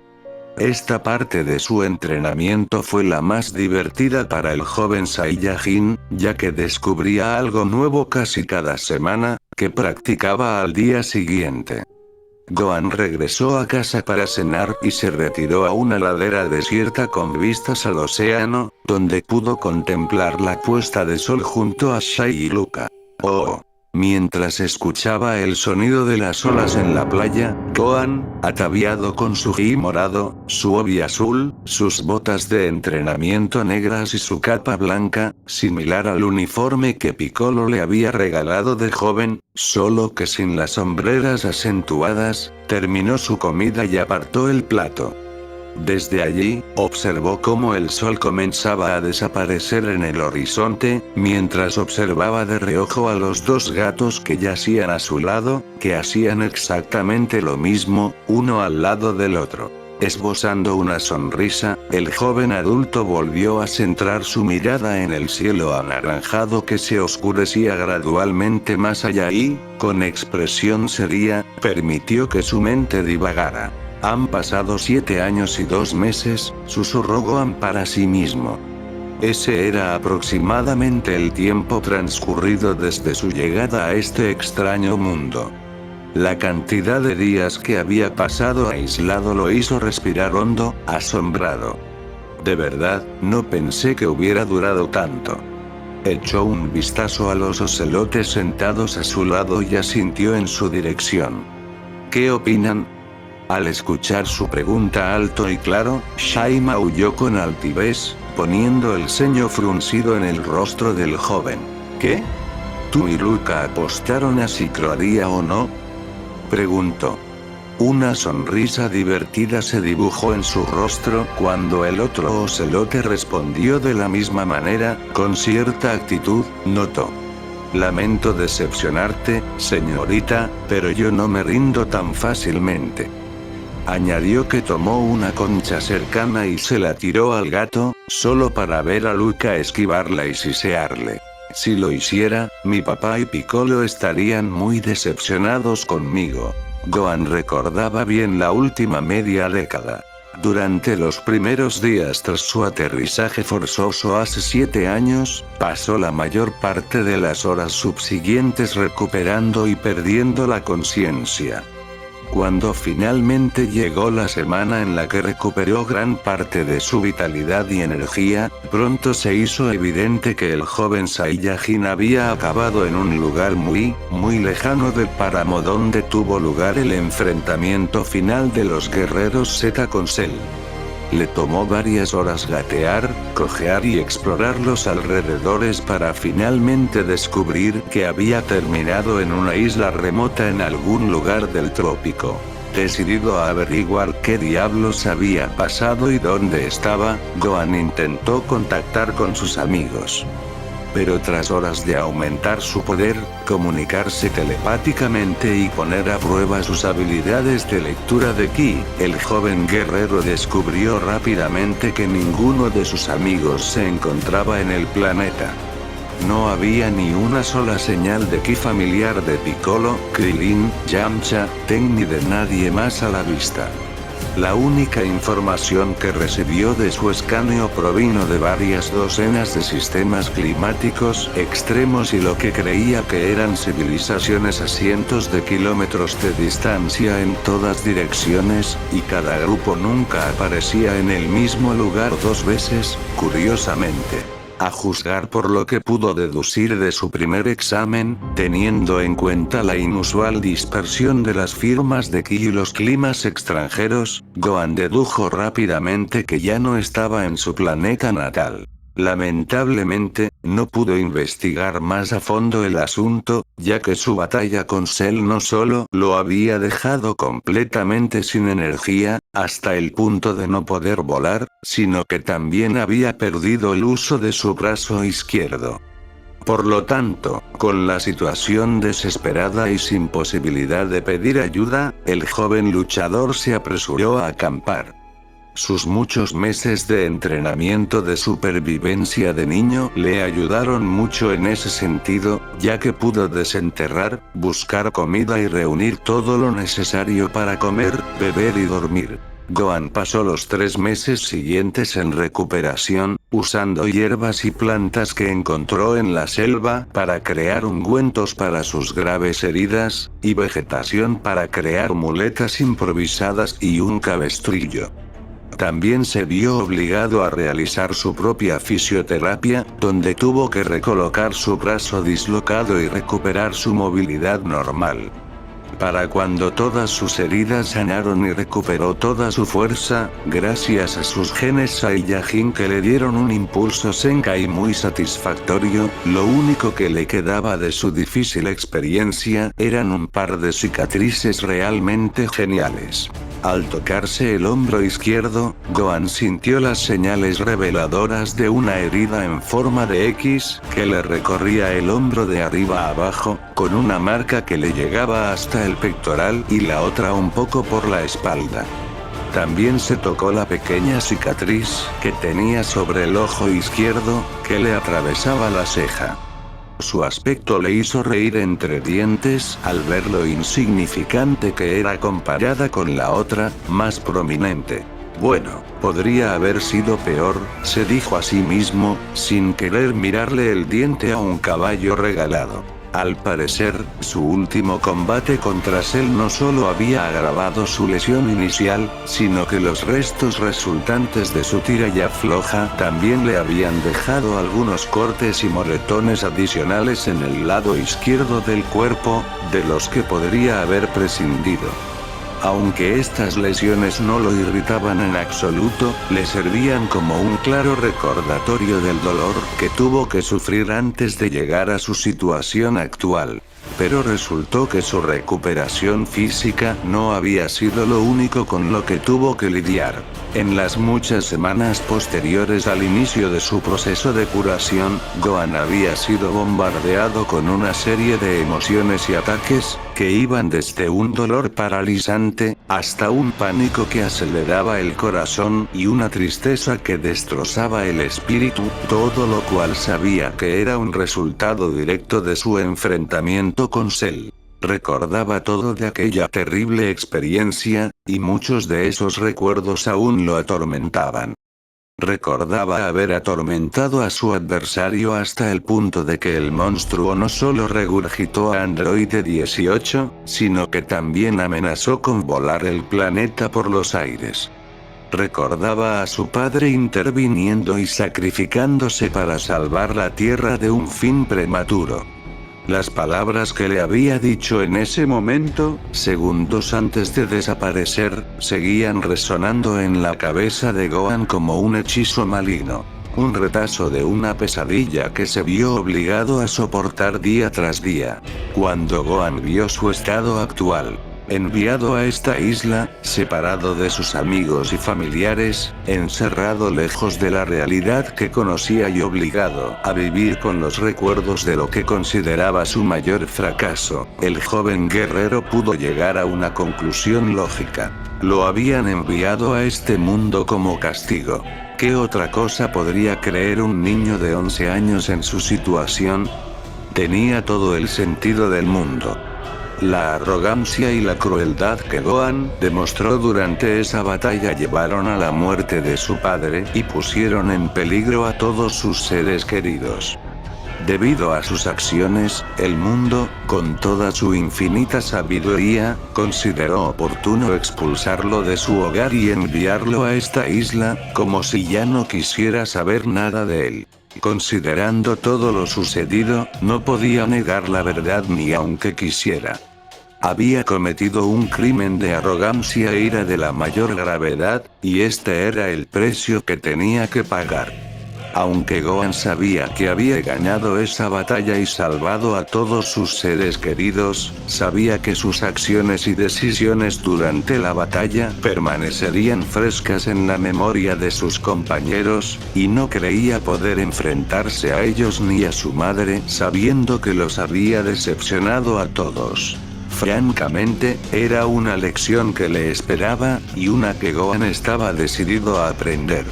Esta parte de su entrenamiento fue la más divertida para el joven Saiyajin, ya que descubría algo nuevo casi cada semana, que practicaba al día siguiente. Gohan regresó a casa para cenar y se retiró a una ladera desierta con vistas al océano, donde pudo contemplar la puesta de sol junto a Shai y Luca. Oh. Mientras escuchaba el sonido de las olas en la playa, Gohan, ataviado con su gi morado, su obi azul, sus botas de entrenamiento negras y su capa blanca, similar al uniforme que Piccolo le había regalado de joven, solo que sin las sombreras acentuadas, terminó su comida y apartó el plato. Desde allí, observó cómo el sol comenzaba a desaparecer en el horizonte, mientras observaba de reojo a los dos gatos que yacían a su lado, que hacían exactamente lo mismo, uno al lado del otro. Esbozando una sonrisa, el joven adulto volvió a centrar su mirada en el cielo anaranjado que se oscurecía gradualmente más allá y, con expresión seria, permitió que su mente divagara. Han pasado 7 años y 2 meses, susurró Gohan para sí mismo. Ese era aproximadamente el tiempo transcurrido desde su llegada a este extraño mundo. La cantidad de días que había pasado aislado lo hizo respirar hondo, asombrado. De verdad, no pensé que hubiera durado tanto. Echó un vistazo a los ocelotes sentados a su lado y asintió en su dirección. ¿Qué opinan? Al escuchar su pregunta alto y claro, Shai maulló con altivez, poniendo el ceño fruncido en el rostro del joven. ¿Qué? ¿Tú y Luca apostaron a si lo haría o no? Preguntó. Una sonrisa divertida se dibujó en su rostro cuando el otro ocelote respondió de la misma manera, con cierta actitud, notó. Lamento decepcionarte, señorita, pero yo no me rindo tan fácilmente. Añadió que tomó una concha cercana y se la tiró al gato, solo para ver a Luca esquivarla y sisearle. Si lo hiciera, mi papá y Piccolo estarían muy decepcionados conmigo. Gohan recordaba bien la última media década. Durante los primeros días tras su aterrizaje forzoso hace 7 años, pasó la mayor parte de las horas subsiguientes recuperando y perdiendo la conciencia. Cuando finalmente llegó la semana en la que recuperó gran parte de su vitalidad y energía, pronto se hizo evidente que el joven Saiyajin había acabado en un lugar muy lejano del páramo donde tuvo lugar el enfrentamiento final de los guerreros Z con Cell. Le tomó varias horas gatear, cojear y explorar los alrededores para finalmente descubrir que había terminado en una isla remota en algún lugar del trópico. Decidido a averiguar qué diablos había pasado y dónde estaba, Gohan intentó contactar con sus amigos. Pero tras horas de aumentar su poder, comunicarse telepáticamente y poner a prueba sus habilidades de lectura de ki, el joven guerrero descubrió rápidamente que ninguno de sus amigos se encontraba en el planeta. No había ni una sola señal de ki familiar de Piccolo, Krillin, Yamcha, Ten ni de nadie más a la vista. La única información que recibió de su escaneo provino de varias docenas de sistemas climáticos extremos y lo que creía que eran civilizaciones a cientos de kilómetros de distancia en todas direcciones, y cada grupo nunca aparecía en el mismo lugar 2 veces, curiosamente. A juzgar por lo que pudo deducir de su primer examen, teniendo en cuenta la inusual dispersión de las firmas de ki y los climas extranjeros, Gohan dedujo rápidamente que ya no estaba en su planeta natal. Lamentablemente, no pudo investigar más a fondo el asunto, ya que su batalla con Cell no solo lo había dejado completamente sin energía, hasta el punto de no poder volar, sino que también había perdido el uso de su brazo izquierdo. Por lo tanto, con la situación desesperada y sin posibilidad de pedir ayuda, el joven luchador se apresuró a acampar. Sus muchos meses de entrenamiento de supervivencia de niño le ayudaron mucho en ese sentido, ya que pudo desenterrar, buscar comida y reunir todo lo necesario para comer, beber y dormir. Gohan pasó los 3 meses siguientes en recuperación, usando hierbas y plantas que encontró en la selva para crear ungüentos para sus graves heridas, y vegetación para crear muletas improvisadas y un cabestrillo. También se vio obligado a realizar su propia fisioterapia, donde tuvo que recolocar su brazo dislocado y recuperar su movilidad normal. Para cuando todas sus heridas sanaron y recuperó toda su fuerza, gracias a sus genes Saiyajin que le dieron un impulso Zenkai muy satisfactorio, lo único que le quedaba de su difícil experiencia eran un par de cicatrices realmente geniales. Al tocarse el hombro izquierdo, Gohan sintió las señales reveladoras de una herida en forma de X, que le recorría el hombro de arriba a abajo, con una marca que le llegaba hasta el pectoral y la otra un poco por la espalda. También se tocó la pequeña cicatriz que tenía sobre el ojo izquierdo, que le atravesaba la ceja. Su aspecto le hizo reír entre dientes al ver lo insignificante que era comparada con la otra, más prominente. Bueno, podría haber sido peor, se dijo a sí mismo, sin querer mirarle el diente a un caballo regalado. Al parecer, su último combate contra Cell no solo había agravado su lesión inicial, sino que los restos resultantes de su tira y afloja también le habían dejado algunos cortes y moretones adicionales en el lado izquierdo del cuerpo, de los que podría haber prescindido. Aunque estas lesiones no lo irritaban en absoluto, le servían como un claro recordatorio del dolor que tuvo que sufrir antes de llegar a su situación actual. Pero resultó que su recuperación física no había sido lo único con lo que tuvo que lidiar. En las muchas semanas posteriores al inicio de su proceso de curación, Gohan había sido bombardeado con una serie de emociones y ataques, que iban desde un dolor paralizante, hasta un pánico que aceleraba el corazón y una tristeza que destrozaba el espíritu, todo lo cual sabía que era un resultado directo de su enfrentamiento con Cell. Recordaba todo de aquella terrible experiencia, y muchos de esos recuerdos aún lo atormentaban. Recordaba haber atormentado a su adversario hasta el punto de que el monstruo no solo regurgitó a Androide 18, sino que también amenazó con volar el planeta por los aires. Recordaba a su padre interviniendo y sacrificándose para salvar la Tierra de un fin prematuro. Las palabras que le había dicho en ese momento, segundos antes de desaparecer, seguían resonando en la cabeza de Gohan como un hechizo maligno. Un retazo de una pesadilla que se vio obligado a soportar día tras día. Cuando Gohan vio su estado actual, enviado a esta isla, separado de sus amigos y familiares, encerrado lejos de la realidad que conocía y obligado a vivir con los recuerdos de lo que consideraba su mayor fracaso, el joven guerrero pudo llegar a una conclusión lógica. Lo habían enviado a este mundo como castigo. ¿Qué otra cosa podría creer un niño de 11 años en su situación? Tenía todo el sentido del mundo. La arrogancia y la crueldad que Gohan demostró durante esa batalla llevaron a la muerte de su padre y pusieron en peligro a todos sus seres queridos. Debido a sus acciones, el mundo, con toda su infinita sabiduría, consideró oportuno expulsarlo de su hogar y enviarlo a esta isla, como si ya no quisiera saber nada de él. Considerando todo lo sucedido, no podía negar la verdad ni aunque quisiera. Había cometido un crimen de arrogancia e ira de la mayor gravedad, y este era el precio que tenía que pagar. Aunque Gohan sabía que había ganado esa batalla y salvado a todos sus seres queridos, sabía que sus acciones y decisiones durante la batalla permanecerían frescas en la memoria de sus compañeros, y no creía poder enfrentarse a ellos ni a su madre sabiendo que los había decepcionado a todos. Francamente, era una lección que le esperaba, y una que Gohan estaba decidido a aprender.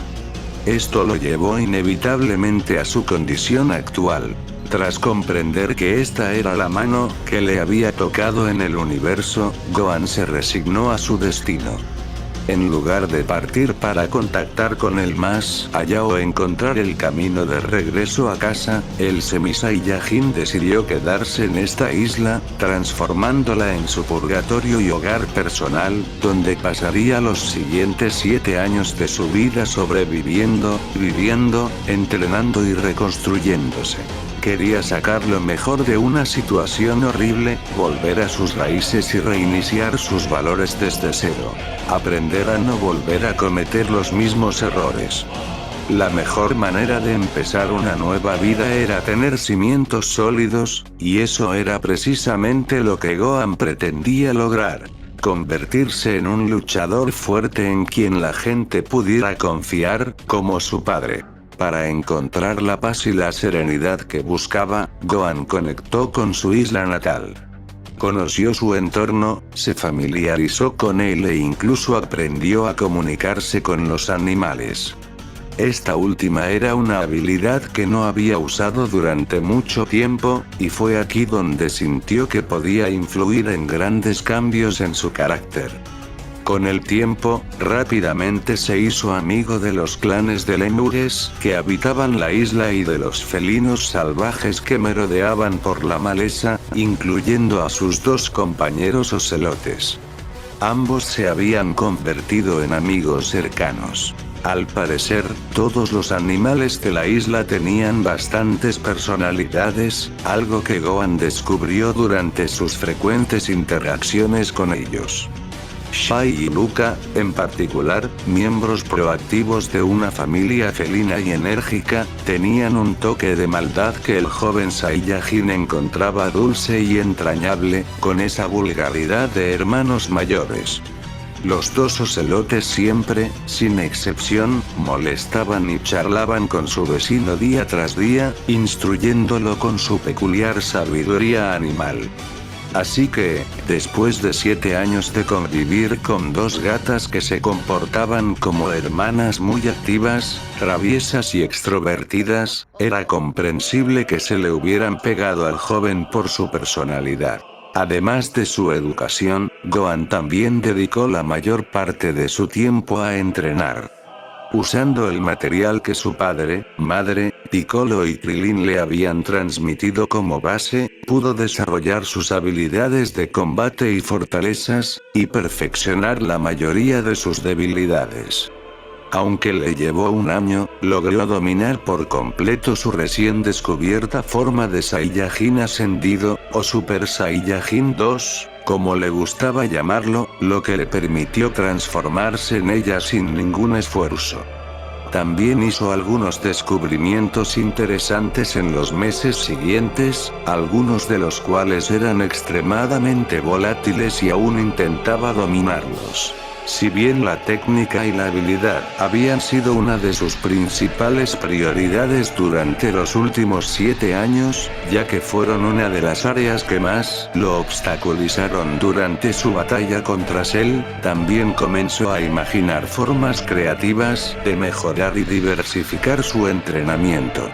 Esto lo llevó inevitablemente a su condición actual. Tras comprender que esta era la mano que le había tocado en el universo, Gohan se resignó a su destino. En lugar de partir para contactar con el más allá o encontrar el camino de regreso a casa, el Semi-Saiyajin decidió quedarse en esta isla, transformándola en su purgatorio y hogar personal, donde pasaría los siguientes 7 años de su vida sobreviviendo, viviendo, entrenando y reconstruyéndose. Quería sacar lo mejor de una situación horrible, volver a sus raíces y reiniciar sus valores desde cero. Aprender a no volver a cometer los mismos errores. La mejor manera de empezar una nueva vida era tener cimientos sólidos, y eso era precisamente lo que Gohan pretendía lograr. convertirse en un luchador fuerte en quien la gente pudiera confiar, como su padre. Para encontrar la paz y la serenidad que buscaba, Gohan conectó con su isla natal. Conoció su entorno, se familiarizó con él e incluso aprendió a comunicarse con los animales. Esta última era una habilidad que no había usado durante mucho tiempo, y fue aquí donde sintió que podía influir en grandes cambios en su carácter. Con el tiempo, rápidamente se hizo amigo de los clanes de lemures que habitaban la isla y de los felinos salvajes que merodeaban por la maleza, incluyendo a sus dos compañeros ocelotes. Ambos se habían convertido en amigos cercanos. Al parecer, todos los animales de la isla tenían bastantes personalidades, algo que Gohan descubrió durante sus frecuentes interacciones con ellos. Shai y Luca, en particular, miembros proactivos de una familia felina y enérgica, tenían un toque de maldad que el joven Saiyajin encontraba dulce y entrañable, con esa vulgaridad de hermanos mayores. Los dos ocelotes siempre, sin excepción, molestaban y charlaban con su vecino día tras día, instruyéndolo con su peculiar sabiduría animal. Así que, después de 7 años de convivir con dos gatas que se comportaban como hermanas muy activas, traviesas y extrovertidas, era comprensible que se le hubieran pegado al joven por su personalidad. Además de su educación, Gohan también dedicó la mayor parte de su tiempo a entrenar. Usando el material que su padre, madre, Piccolo y Krillin le habían transmitido como base, pudo desarrollar sus habilidades de combate y fortalezas, y perfeccionar la mayoría de sus debilidades. Aunque le llevó un año, logró dominar por completo su recién descubierta forma de Saiyajin ascendido, o Super Saiyajin 2, como le gustaba llamarlo, lo que le permitió transformarse en ella sin ningún esfuerzo. También hizo algunos descubrimientos interesantes en los meses siguientes, algunos de los cuales eran extremadamente volátiles y aún intentaba dominarlos. Si bien la técnica y la habilidad habían sido una de sus principales prioridades durante los últimos 7 años, ya que fueron una de las áreas que más lo obstaculizaron durante su batalla contra Cell, también comenzó a imaginar formas creativas de mejorar y diversificar su entrenamiento.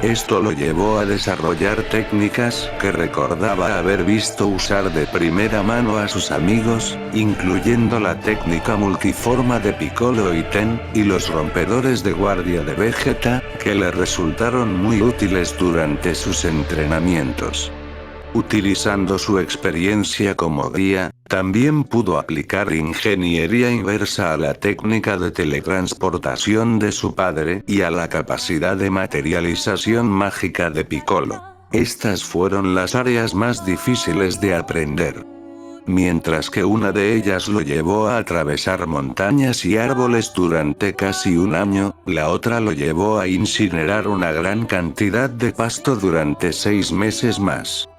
Esto lo llevó a desarrollar técnicas que recordaba haber visto usar de primera mano a sus amigos, incluyendo la técnica multiforma de Piccolo y Ten, y los rompedores de guardia de Vegeta, que le resultaron muy útiles durante sus entrenamientos. Utilizando su experiencia como guía, también pudo aplicar ingeniería inversa a la técnica de teletransportación de su padre y a la capacidad de materialización mágica de Piccolo. Estas fueron las áreas más difíciles de aprender. Mientras que una de ellas lo llevó a atravesar montañas y árboles durante casi un año, la otra lo llevó a incinerar una gran cantidad de pasto durante 6 meses más.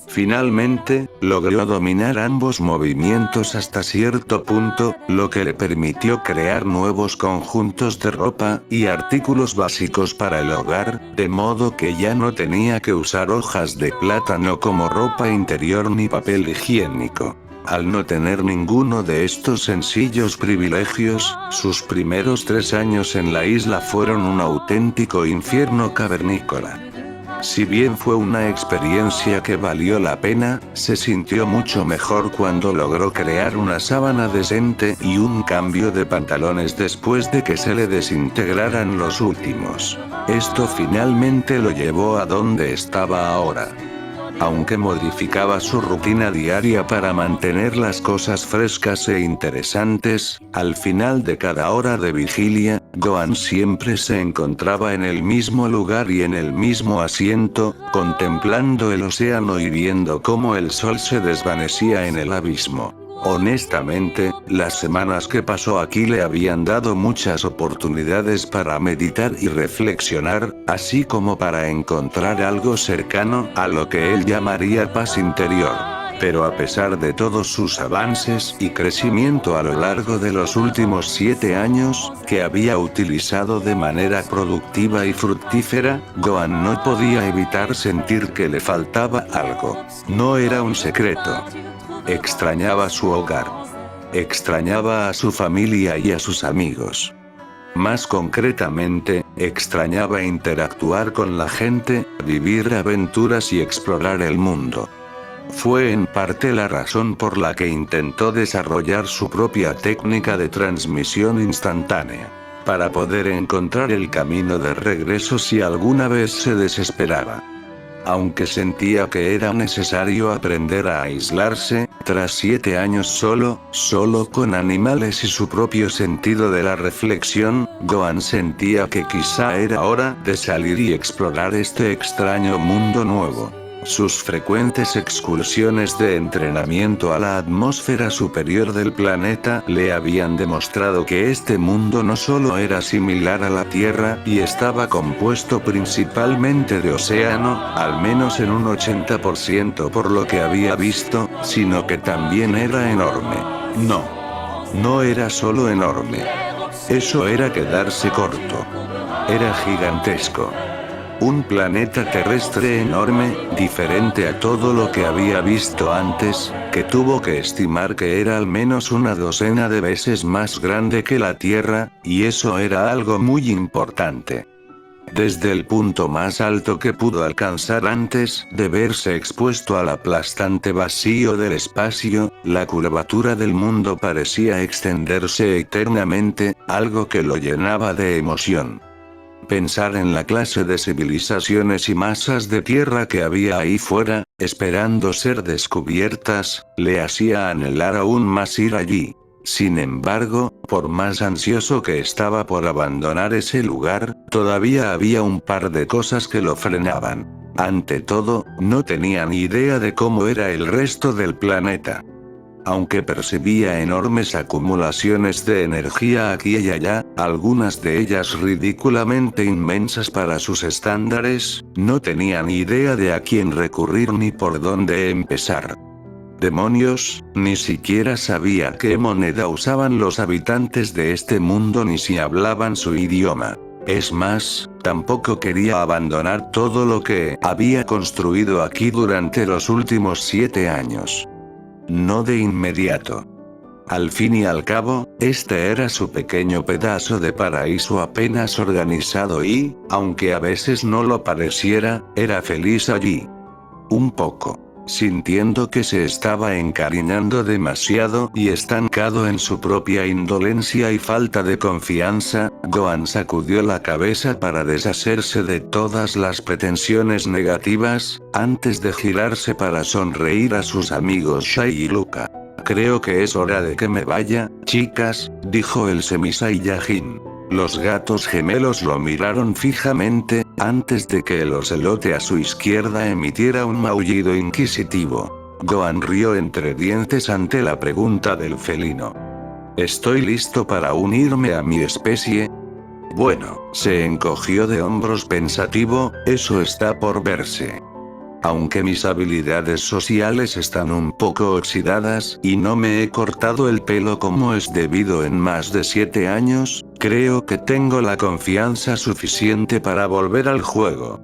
Finalmente, logró dominar ambos movimientos hasta cierto punto, lo que le permitió crear nuevos conjuntos de ropa y artículos básicos para el hogar, de modo que ya no tenía que usar hojas de plátano como ropa interior ni papel higiénico. Al no tener ninguno de estos sencillos privilegios, sus primeros 3 años en la isla fueron un auténtico infierno cavernícola. Si bien fue una experiencia que valió la pena, se sintió mucho mejor cuando logró crear una sábana decente y un cambio de pantalones después de que se le desintegraran los últimos. Esto finalmente lo llevó a donde estaba ahora. Aunque modificaba su rutina diaria para mantener las cosas frescas e interesantes, al final de cada hora de vigilia, Gohan siempre se encontraba en el mismo lugar y en el mismo asiento, contemplando el océano y viendo cómo el sol se desvanecía en el abismo. Honestamente, las semanas que pasó aquí le habían dado muchas oportunidades para meditar y reflexionar, así como para encontrar algo cercano a lo que él llamaría paz interior. Pero a pesar de todos sus avances y crecimiento a lo largo de los últimos 7 años, que había utilizado de manera productiva y fructífera, Gohan no podía evitar sentir que le faltaba algo. No era un secreto. Extrañaba su hogar. Extrañaba a su familia y a sus amigos. Más concretamente, extrañaba interactuar con la gente, vivir aventuras y explorar el mundo. Fue en parte la razón por la que intentó desarrollar su propia técnica de transmisión instantánea, para poder encontrar el camino de regreso si alguna vez se desesperaba. Aunque sentía que era necesario aprender a aislarse, tras 7 años solo con animales y su propio sentido de la reflexión, Gohan sentía que quizá era hora de salir y explorar este extraño mundo nuevo. Sus frecuentes excursiones de entrenamiento a la atmósfera superior del planeta le habían demostrado que este mundo no solo era similar a la Tierra y estaba compuesto principalmente de océano, al menos en un 80% por lo que había visto, sino que también era enorme. No era solo enorme. Eso era quedarse corto. Era gigantesco. Un planeta terrestre enorme, diferente a todo lo que había visto antes, que tuvo que estimar que era al menos una docena de veces más grande que la Tierra, y eso era algo muy importante. Desde el punto más alto que pudo alcanzar antes de verse expuesto al aplastante vacío del espacio, la curvatura del mundo parecía extenderse eternamente, algo que lo llenaba de emoción. Pensar en la clase de civilizaciones y masas de tierra que había ahí fuera, esperando ser descubiertas, le hacía anhelar aún más ir allí. Sin embargo, por más ansioso que estaba por abandonar ese lugar, todavía había un par de cosas que lo frenaban. Ante todo, no tenía ni idea de cómo era el resto del planeta. Aunque percibía enormes acumulaciones de energía aquí y allá, algunas de ellas ridículamente inmensas para sus estándares, no tenía ni idea de a quién recurrir ni por dónde empezar. Demonios, ni siquiera sabía qué moneda usaban los habitantes de este mundo ni si hablaban su idioma. Es más, tampoco quería abandonar todo lo que había construido aquí durante los últimos 7 años. No de inmediato. Al fin y al cabo, este era su pequeño pedazo de paraíso apenas organizado y, aunque a veces no lo pareciera, era feliz allí. Un poco. Sintiendo que se estaba encariñando demasiado y estancado en su propia indolencia y falta de confianza, Gohan sacudió la cabeza para deshacerse de todas las pretensiones negativas, antes de girarse para sonreír a sus amigos Shai y Luca. Creo que es hora de que me vaya, chicas, dijo el Semi-Saiyajin. Los gatos gemelos lo miraron fijamente, antes de que el ocelote a su izquierda emitiera un maullido inquisitivo. Gohan rió entre dientes ante la pregunta del felino. ¿Estoy listo para unirme a mi especie? Bueno, se encogió de hombros pensativo, eso está por verse. Aunque mis habilidades sociales están un poco oxidadas y no me he cortado el pelo como es debido en más de 7 años, creo que tengo la confianza suficiente para volver al juego.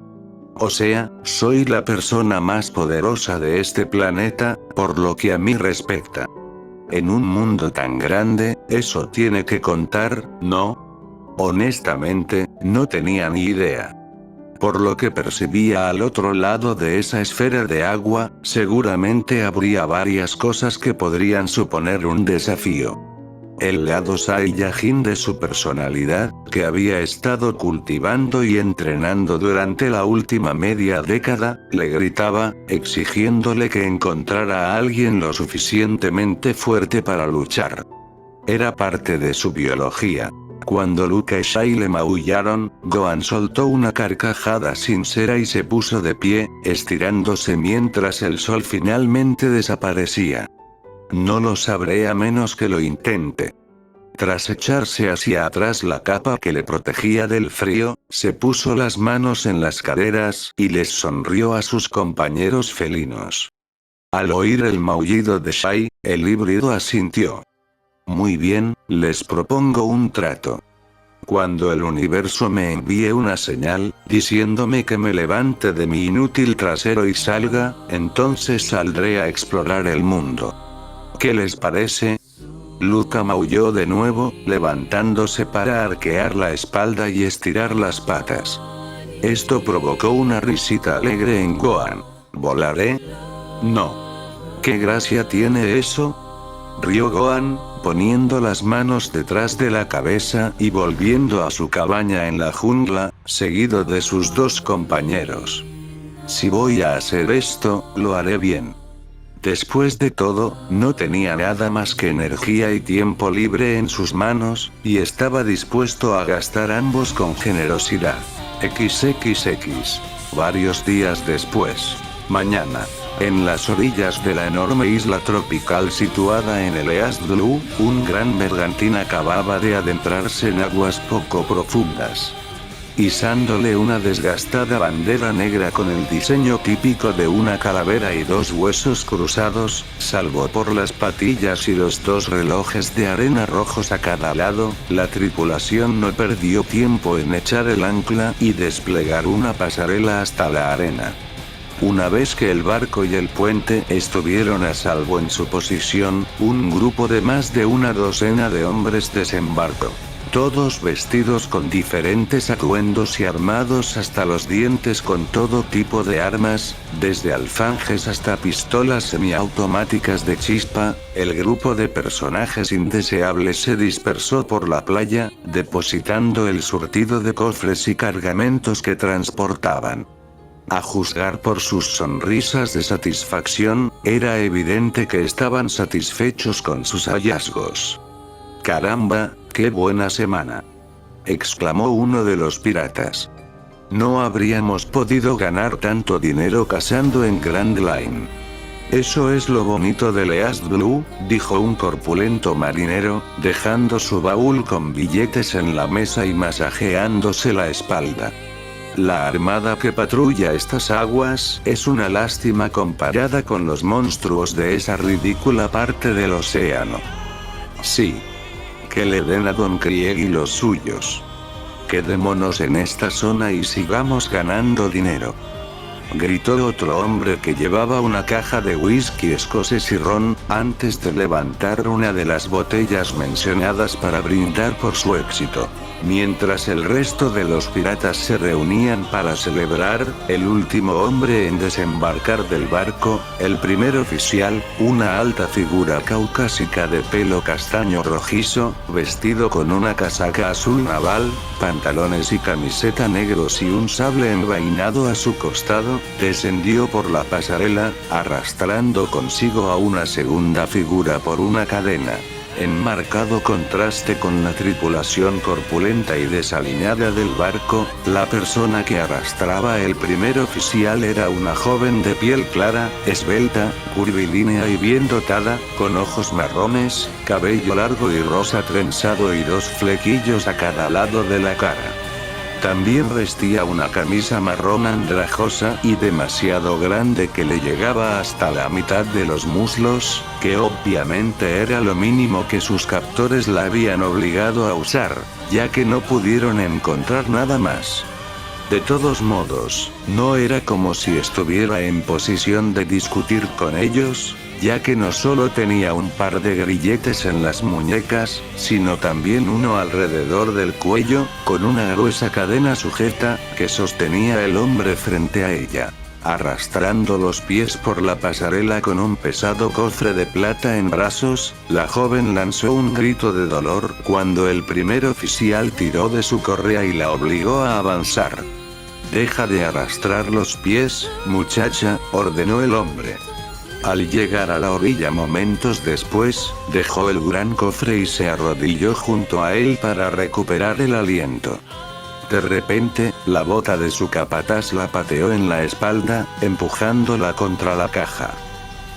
O sea, soy la persona más poderosa de este planeta, por lo que a mí respecta. En un mundo tan grande, eso tiene que contar, ¿no? Honestamente, no tenía ni idea. Por lo que percibía al otro lado de esa esfera de agua, seguramente habría varias cosas que podrían suponer un desafío. El lado Saiyajin de su personalidad, que había estado cultivando y entrenando durante la última media década, le gritaba, exigiéndole que encontrara a alguien lo suficientemente fuerte para luchar. Era parte de su biología. Cuando Luca y Shai le maullaron, Gohan soltó una carcajada sincera y se puso de pie, estirándose mientras el sol finalmente desaparecía. No lo sabré a menos que lo intente. Tras echarse hacia atrás la capa que le protegía del frío, se puso las manos en las caderas y les sonrió a sus compañeros felinos. Al oír el maullido de Shai, el híbrido asintió. Muy bien, les propongo un trato. Cuando el universo me envíe una señal, diciéndome que me levante de mi inútil trasero y salga, entonces saldré a explorar el mundo. ¿Qué les parece? Luca maulló de nuevo, levantándose para arquear la espalda y estirar las patas. Esto provocó una risita alegre en Gohan. ¿Volaré? No. ¿Qué gracia tiene eso? Rió Gohan, poniendo las manos detrás de la cabeza y volviendo a su cabaña en la jungla, seguido de sus dos compañeros. Si voy a hacer esto, lo haré bien. Después de todo, no tenía nada más que energía y tiempo libre en sus manos, y estaba dispuesto a gastar ambos con generosidad. XXX. Varios días después. Mañana. En las orillas de la enorme isla tropical situada en el East Blue, un gran bergantín acababa de adentrarse en aguas poco profundas. Izándole una desgastada bandera negra con el diseño típico de una calavera y dos huesos cruzados, salvo por las patillas y los dos relojes de arena rojos a cada lado, la tripulación no perdió tiempo en echar el ancla y desplegar una pasarela hasta la arena. Una vez que el barco y el puente estuvieron a salvo en su posición, un grupo de más de una docena de hombres desembarcó. Todos vestidos con diferentes atuendos y armados hasta los dientes con todo tipo de armas, desde alfanjes hasta pistolas semiautomáticas de chispa. El grupo de personajes indeseables se dispersó por la playa, depositando el surtido de cofres y cargamentos que transportaban. A juzgar por sus sonrisas de satisfacción, era evidente que estaban satisfechos con sus hallazgos. «Caramba, qué buena semana», exclamó uno de los piratas. «No habríamos podido ganar tanto dinero cazando en Grand Line». «Eso es lo bonito del East Blue», dijo un corpulento marinero, dejando su baúl con billetes en la mesa y masajeándose la espalda. «La armada que patrulla estas aguas es una lástima comparada con los monstruos de esa ridícula parte del océano». «Sí. Que le den a Don Krieg y los suyos. Quedémonos en esta zona y sigamos ganando dinero», gritó otro hombre que llevaba una caja de whisky escocés y ron, antes de levantar una de las botellas mencionadas para brindar por su éxito. Mientras el resto de los piratas se reunían para celebrar, el último hombre en desembarcar del barco, el primer oficial, una alta figura caucásica de pelo castaño rojizo, vestido con una casaca azul naval, pantalones y camiseta negros y un sable envainado a su costado, descendió por la pasarela, arrastrando consigo a una segunda figura por una cadena. En marcado contraste con la tripulación corpulenta y desaliñada del barco, la persona que arrastraba el primer oficial era una joven de piel clara, esbelta, curvilínea y bien dotada, con ojos marrones, cabello largo y rosa trenzado y dos flequillos a cada lado de la cara. También vestía una camisa marrón andrajosa y demasiado grande que le llegaba hasta la mitad de los muslos, que obviamente era lo mínimo que sus captores la habían obligado a usar, ya que no pudieron encontrar nada más. De todos modos, no era como si estuviera en posición de discutir con ellos, ya que no solo tenía un par de grilletes en las muñecas, sino también uno alrededor del cuello, con una gruesa cadena sujeta, que sostenía el hombre frente a ella. Arrastrando los pies por la pasarela con un pesado cofre de plata en brazos, la joven lanzó un grito de dolor cuando el primer oficial tiró de su correa y la obligó a avanzar. «Deja de arrastrar los pies, muchacha», ordenó el hombre. Al llegar a la orilla momentos después, dejó el gran cofre y se arrodilló junto a él para recuperar el aliento. De repente, la bota de su capataz la pateó en la espalda, empujándola contra la caja.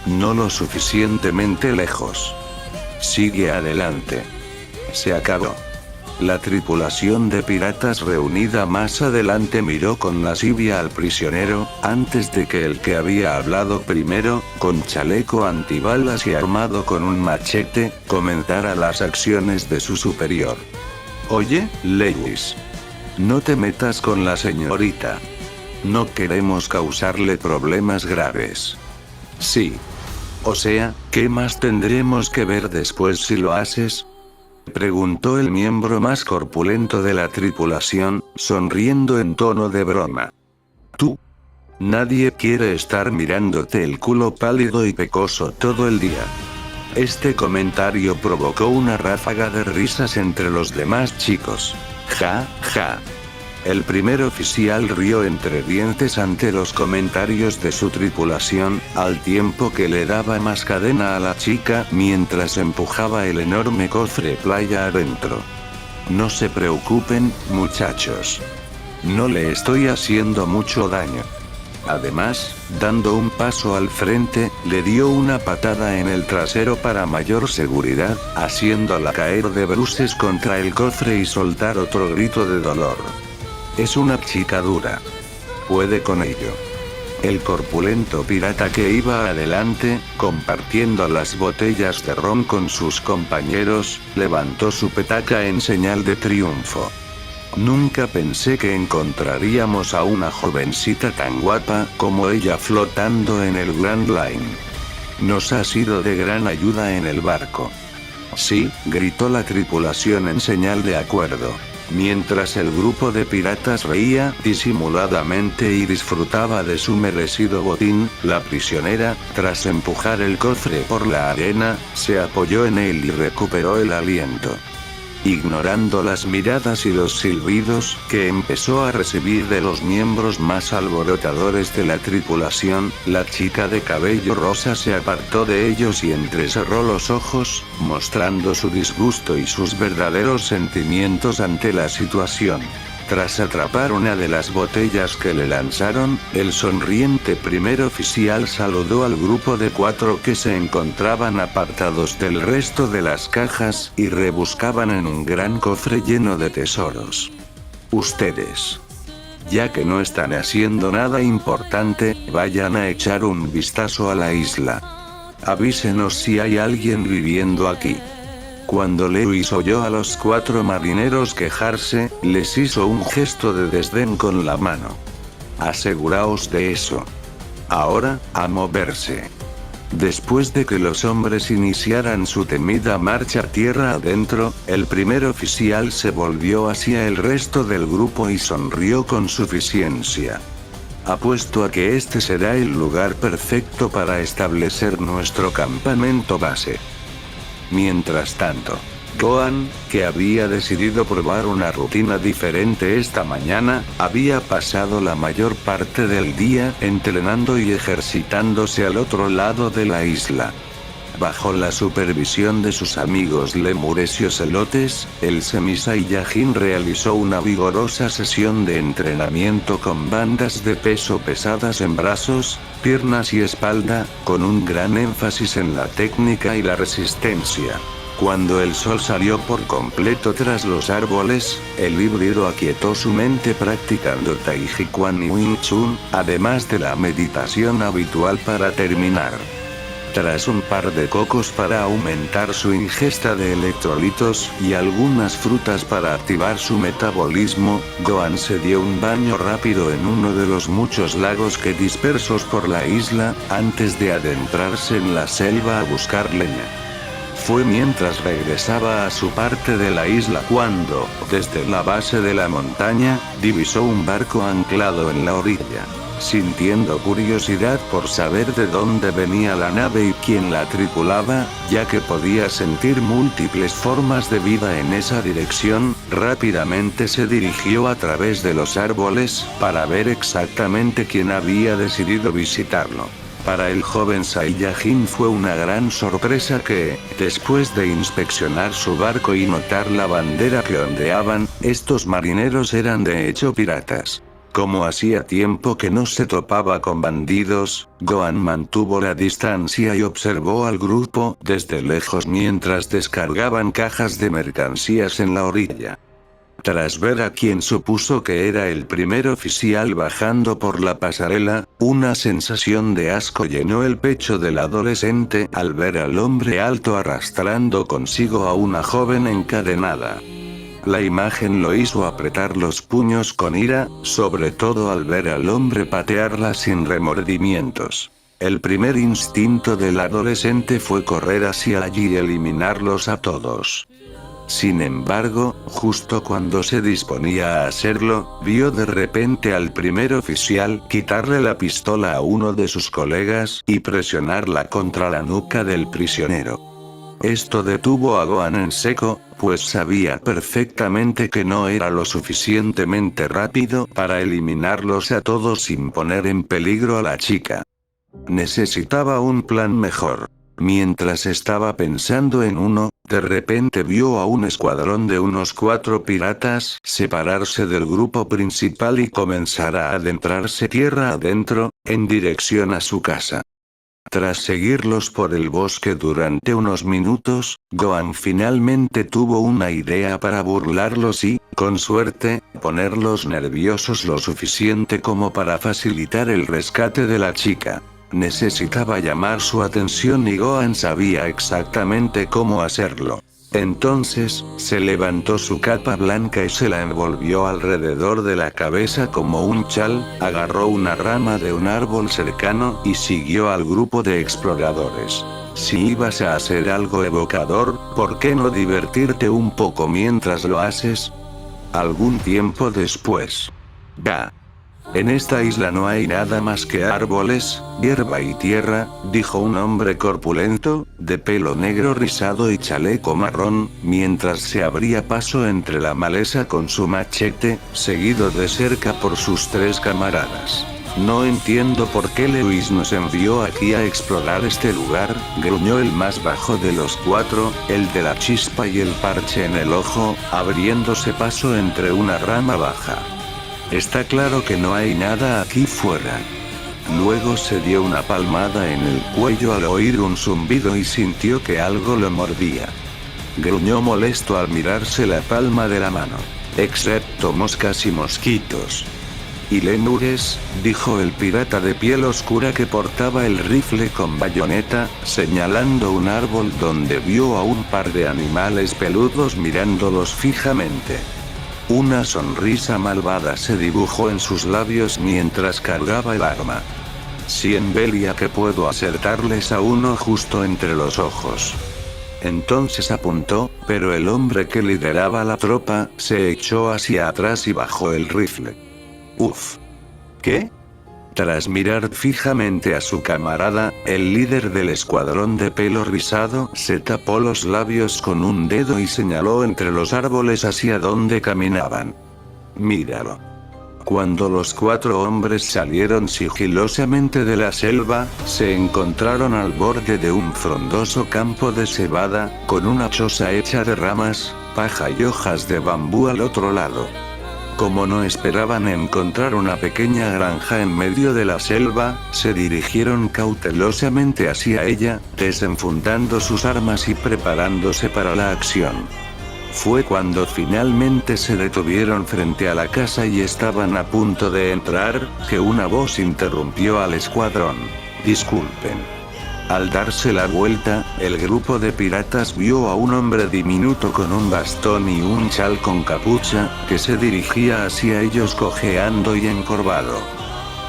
No lo suficientemente lejos. «Sigue adelante». Se acabó. La tripulación de piratas reunida más adelante miró con lascivia al prisionero, antes de que el que había hablado primero, con chaleco antibalas y armado con un machete, comenzara las acciones de su superior. Oye, Lewis. No te metas con la señorita. No queremos causarle problemas graves. Sí. O sea, ¿qué más tendremos que ver después si lo haces? Preguntó el miembro más corpulento de la tripulación, sonriendo en tono de broma. Tú. Nadie quiere estar mirándote el culo pálido y pecoso todo el día. Este comentario provocó una ráfaga de risas entre los demás chicos. Ja, ja. El primer oficial rió entre dientes ante los comentarios de su tripulación, al tiempo que le daba más cadena a la chica mientras empujaba el enorme cofre playa adentro. No se preocupen, muchachos. No le estoy haciendo mucho daño. Además, dando un paso al frente, le dio una patada en el trasero para mayor seguridad, haciéndola caer de bruces contra el cofre y soltar otro grito de dolor. Es una chica dura. Puede con ello. El corpulento pirata que iba adelante, compartiendo las botellas de ron con sus compañeros, levantó su petaca en señal de triunfo. Nunca pensé que encontraríamos a una jovencita tan guapa como ella flotando en el Grand Line. Nos ha sido de gran ayuda en el barco. Sí, gritó la tripulación en señal de acuerdo. Mientras el grupo de piratas reía disimuladamente y disfrutaba de su merecido botín, la prisionera, tras empujar el cofre por la arena, se apoyó en él y recuperó el aliento. Ignorando las miradas y los silbidos que empezó a recibir de los miembros más alborotadores de la tripulación, la chica de cabello rosa se apartó de ellos y entrecerró los ojos, mostrando su disgusto y sus verdaderos sentimientos ante la situación. Tras atrapar una de las botellas que le lanzaron, el sonriente primer oficial saludó al grupo de 4 que se encontraban apartados del resto de las cajas y rebuscaban en un gran cofre lleno de tesoros. Ustedes, ya que no están haciendo nada importante, vayan a echar un vistazo a la isla. Avísenos si hay alguien viviendo aquí. Cuando Lewis oyó a los 4 marineros quejarse, les hizo un gesto de desdén con la mano. Aseguraos de eso. Ahora, a moverse. Después de que los hombres iniciaran su temida marcha tierra adentro, el primer oficial se volvió hacia el resto del grupo y sonrió con suficiencia. Apuesto a que este será el lugar perfecto para establecer nuestro campamento base. Mientras tanto, Gohan, que había decidido probar una rutina diferente esta mañana, había pasado la mayor parte del día entrenando y ejercitándose al otro lado de la isla. Bajo la supervisión de sus amigos lemures y ocelotes, el Semi-Saiyajin realizó una vigorosa sesión de entrenamiento con bandas de peso pesadas en brazos, piernas y espalda, con un gran énfasis en la técnica y la resistencia. Cuando el sol salió por completo tras los árboles, el híbrido aquietó su mente practicando Tai Chi Chuan y Wing Chun, además de la meditación habitual para terminar. Tras un par de cocos para aumentar su ingesta de electrolitos y algunas frutas para activar su metabolismo, Gohan se dio un baño rápido en uno de los muchos lagos que dispersos por la isla, antes de adentrarse en la selva a buscar leña. Fue mientras regresaba a su parte de la isla cuando, desde la base de la montaña, divisó un barco anclado en la orilla. Sintiendo curiosidad por saber de dónde venía la nave y quién la tripulaba, ya que podía sentir múltiples formas de vida en esa dirección, rápidamente se dirigió a través de los árboles, para ver exactamente quién había decidido visitarlo. Para el joven Saiyajin fue una gran sorpresa que, después de inspeccionar su barco y notar la bandera que ondeaban, estos marineros eran de hecho piratas. Como hacía tiempo que no se topaba con bandidos, Gohan mantuvo la distancia y observó al grupo desde lejos mientras descargaban cajas de mercancías en la orilla. Tras ver a quien supuso que era el primer oficial bajando por la pasarela, una sensación de asco llenó el pecho del adolescente al ver al hombre alto arrastrando consigo a una joven encadenada. La imagen lo hizo apretar los puños con ira, sobre todo al ver al hombre patearla sin remordimientos. El primer instinto del adolescente fue correr hacia allí y eliminarlos a todos. Sin embargo, justo cuando se disponía a hacerlo, vio de repente al primer oficial quitarle la pistola a uno de sus colegas y presionarla contra la nuca del prisionero. Esto detuvo a Gohan en seco, pues sabía perfectamente que no era lo suficientemente rápido para eliminarlos a todos sin poner en peligro a la chica. Necesitaba un plan mejor. Mientras estaba pensando en uno, de repente vio a un escuadrón de unos 4 piratas separarse del grupo principal y comenzar a adentrarse tierra adentro, en dirección a su casa. Tras seguirlos por el bosque durante unos minutos, Gohan finalmente tuvo una idea para burlarlos y, con suerte, ponerlos nerviosos lo suficiente como para facilitar el rescate de la chica. Necesitaba llamar su atención y Gohan sabía exactamente cómo hacerlo. Entonces, se levantó su capa blanca y se la envolvió alrededor de la cabeza como un chal, agarró una rama de un árbol cercano y siguió al grupo de exploradores. Si ibas a hacer algo evocador, ¿por qué no divertirte un poco mientras lo haces? Algún tiempo después. Ya. En esta isla no hay nada más que árboles, hierba y tierra, dijo un hombre corpulento, de pelo negro rizado y chaleco marrón, mientras se abría paso entre la maleza con su machete, seguido de cerca por sus 3 camaradas. No entiendo por qué Lewis nos envió aquí a explorar este lugar, gruñó el más bajo de los 4, el de la chispa y el parche en el ojo, abriéndose paso entre una rama baja. Está claro que no hay nada aquí fuera. Luego se dio una palmada en el cuello al oír un zumbido y sintió que algo lo mordía. Gruñó molesto al mirarse la palma de la mano. Excepto moscas y mosquitos. Y lémures, dijo el pirata de piel oscura que portaba el rifle con bayoneta, señalando un árbol donde vio a un par de animales peludos mirándolos fijamente. Una sonrisa malvada se dibujó en sus labios mientras cargaba el arma. Si en Belia que puedo acertarles a uno justo entre los ojos. Entonces apuntó, pero el hombre que lideraba la tropa se echó hacia atrás y bajó el rifle. Uf. ¿Qué? Tras mirar fijamente a su camarada, el líder del escuadrón de pelo rizado se tapó los labios con un dedo y señaló entre los árboles hacia donde caminaban. Míralo. Cuando los 4 hombres salieron sigilosamente de la selva, se encontraron al borde de un frondoso campo de cebada, con una choza hecha de ramas, paja y hojas de bambú al otro lado. Como no esperaban encontrar una pequeña granja en medio de la selva, se dirigieron cautelosamente hacia ella, desenfundando sus armas y preparándose para la acción. Fue cuando finalmente se detuvieron frente a la casa y estaban a punto de entrar, que una voz interrumpió al escuadrón. Disculpen. Al darse la vuelta, el grupo de piratas vio a un hombre diminuto con un bastón y un chal con capucha, que se dirigía hacia ellos cojeando y encorvado.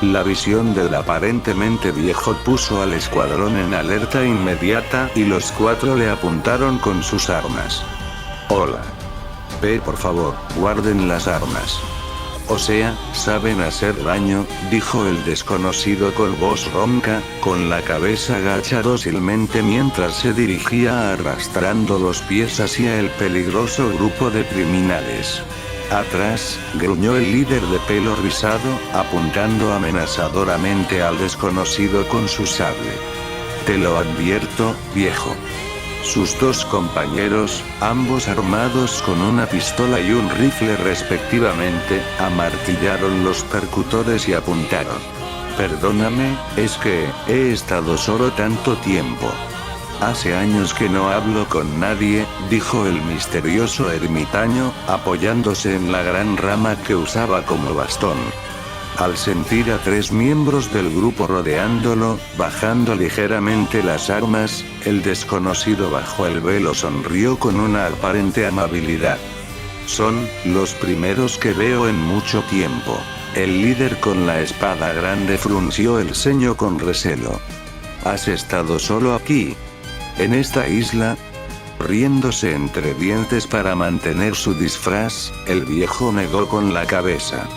La visión del aparentemente viejo puso al escuadrón en alerta inmediata y los 4 le apuntaron con sus armas. Hola. Por favor, guarden las armas. O sea, saben hacer daño, dijo el desconocido con voz ronca, con la cabeza agacha dócilmente mientras se dirigía arrastrando los pies hacia el peligroso grupo de criminales. Atrás, gruñó el líder de pelo rizado, apuntando amenazadoramente al desconocido con su sable. Te lo advierto, viejo. Sus 2 compañeros, ambos armados con una pistola y un rifle respectivamente, amartillaron los percutores y apuntaron. Perdóname, es que he estado solo tanto tiempo. Hace años que no hablo con nadie, dijo el misterioso ermitaño, apoyándose en la gran rama que usaba como bastón. Al sentir a 3 miembros del grupo rodeándolo, bajando ligeramente las armas, el desconocido bajo el velo sonrió con una aparente amabilidad. Son los primeros que veo en mucho tiempo. El líder con la espada grande frunció el ceño con recelo. ¿Has estado solo aquí? ¿En esta isla? Riéndose entre dientes para mantener su disfraz, el viejo negó con la cabeza.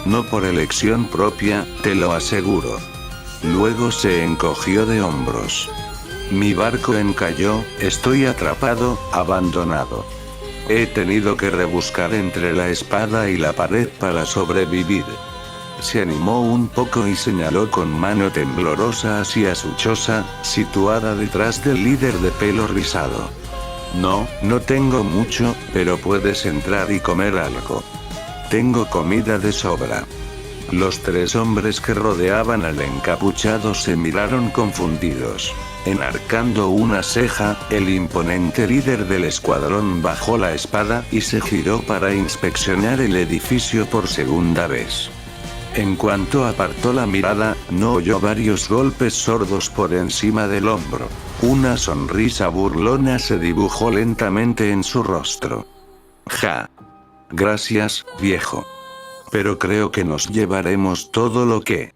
No por elección propia, te lo aseguro. Luego se encogió de hombros. Mi barco encalló, estoy atrapado, abandonado. He tenido que rebuscar entre la espada y la pared para sobrevivir. Se animó un poco y señaló con mano temblorosa hacia su choza, situada detrás del líder de pelo rizado. No tengo mucho, pero puedes entrar y comer algo. Tengo comida de sobra. Los 3 hombres que rodeaban al encapuchado se miraron confundidos. Enarcando una ceja, el imponente líder del escuadrón bajó la espada y se giró para inspeccionar el edificio por segunda vez. En cuanto apartó la mirada, no oyó varios golpes sordos por encima del hombro. Una sonrisa burlona se dibujó lentamente en su rostro. Ja. Gracias, viejo. Pero creo que nos llevaremos todo lo que...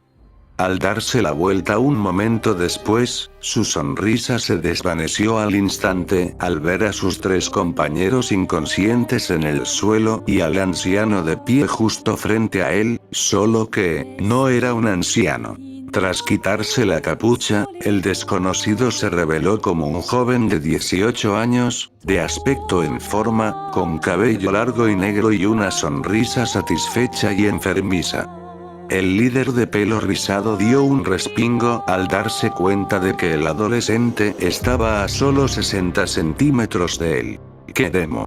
Al darse la vuelta un momento después, su sonrisa se desvaneció al instante al ver a sus 3 compañeros inconscientes en el suelo y al anciano de pie justo frente a él, solo que, no era un anciano. Tras quitarse la capucha, el desconocido se reveló como un joven de 18 años, de aspecto en forma, con cabello largo y negro y una sonrisa satisfecha y enfermiza. El líder de pelo rizado dio un respingo al darse cuenta de que el adolescente estaba a solo 60 centímetros de él. ¡Qué demo!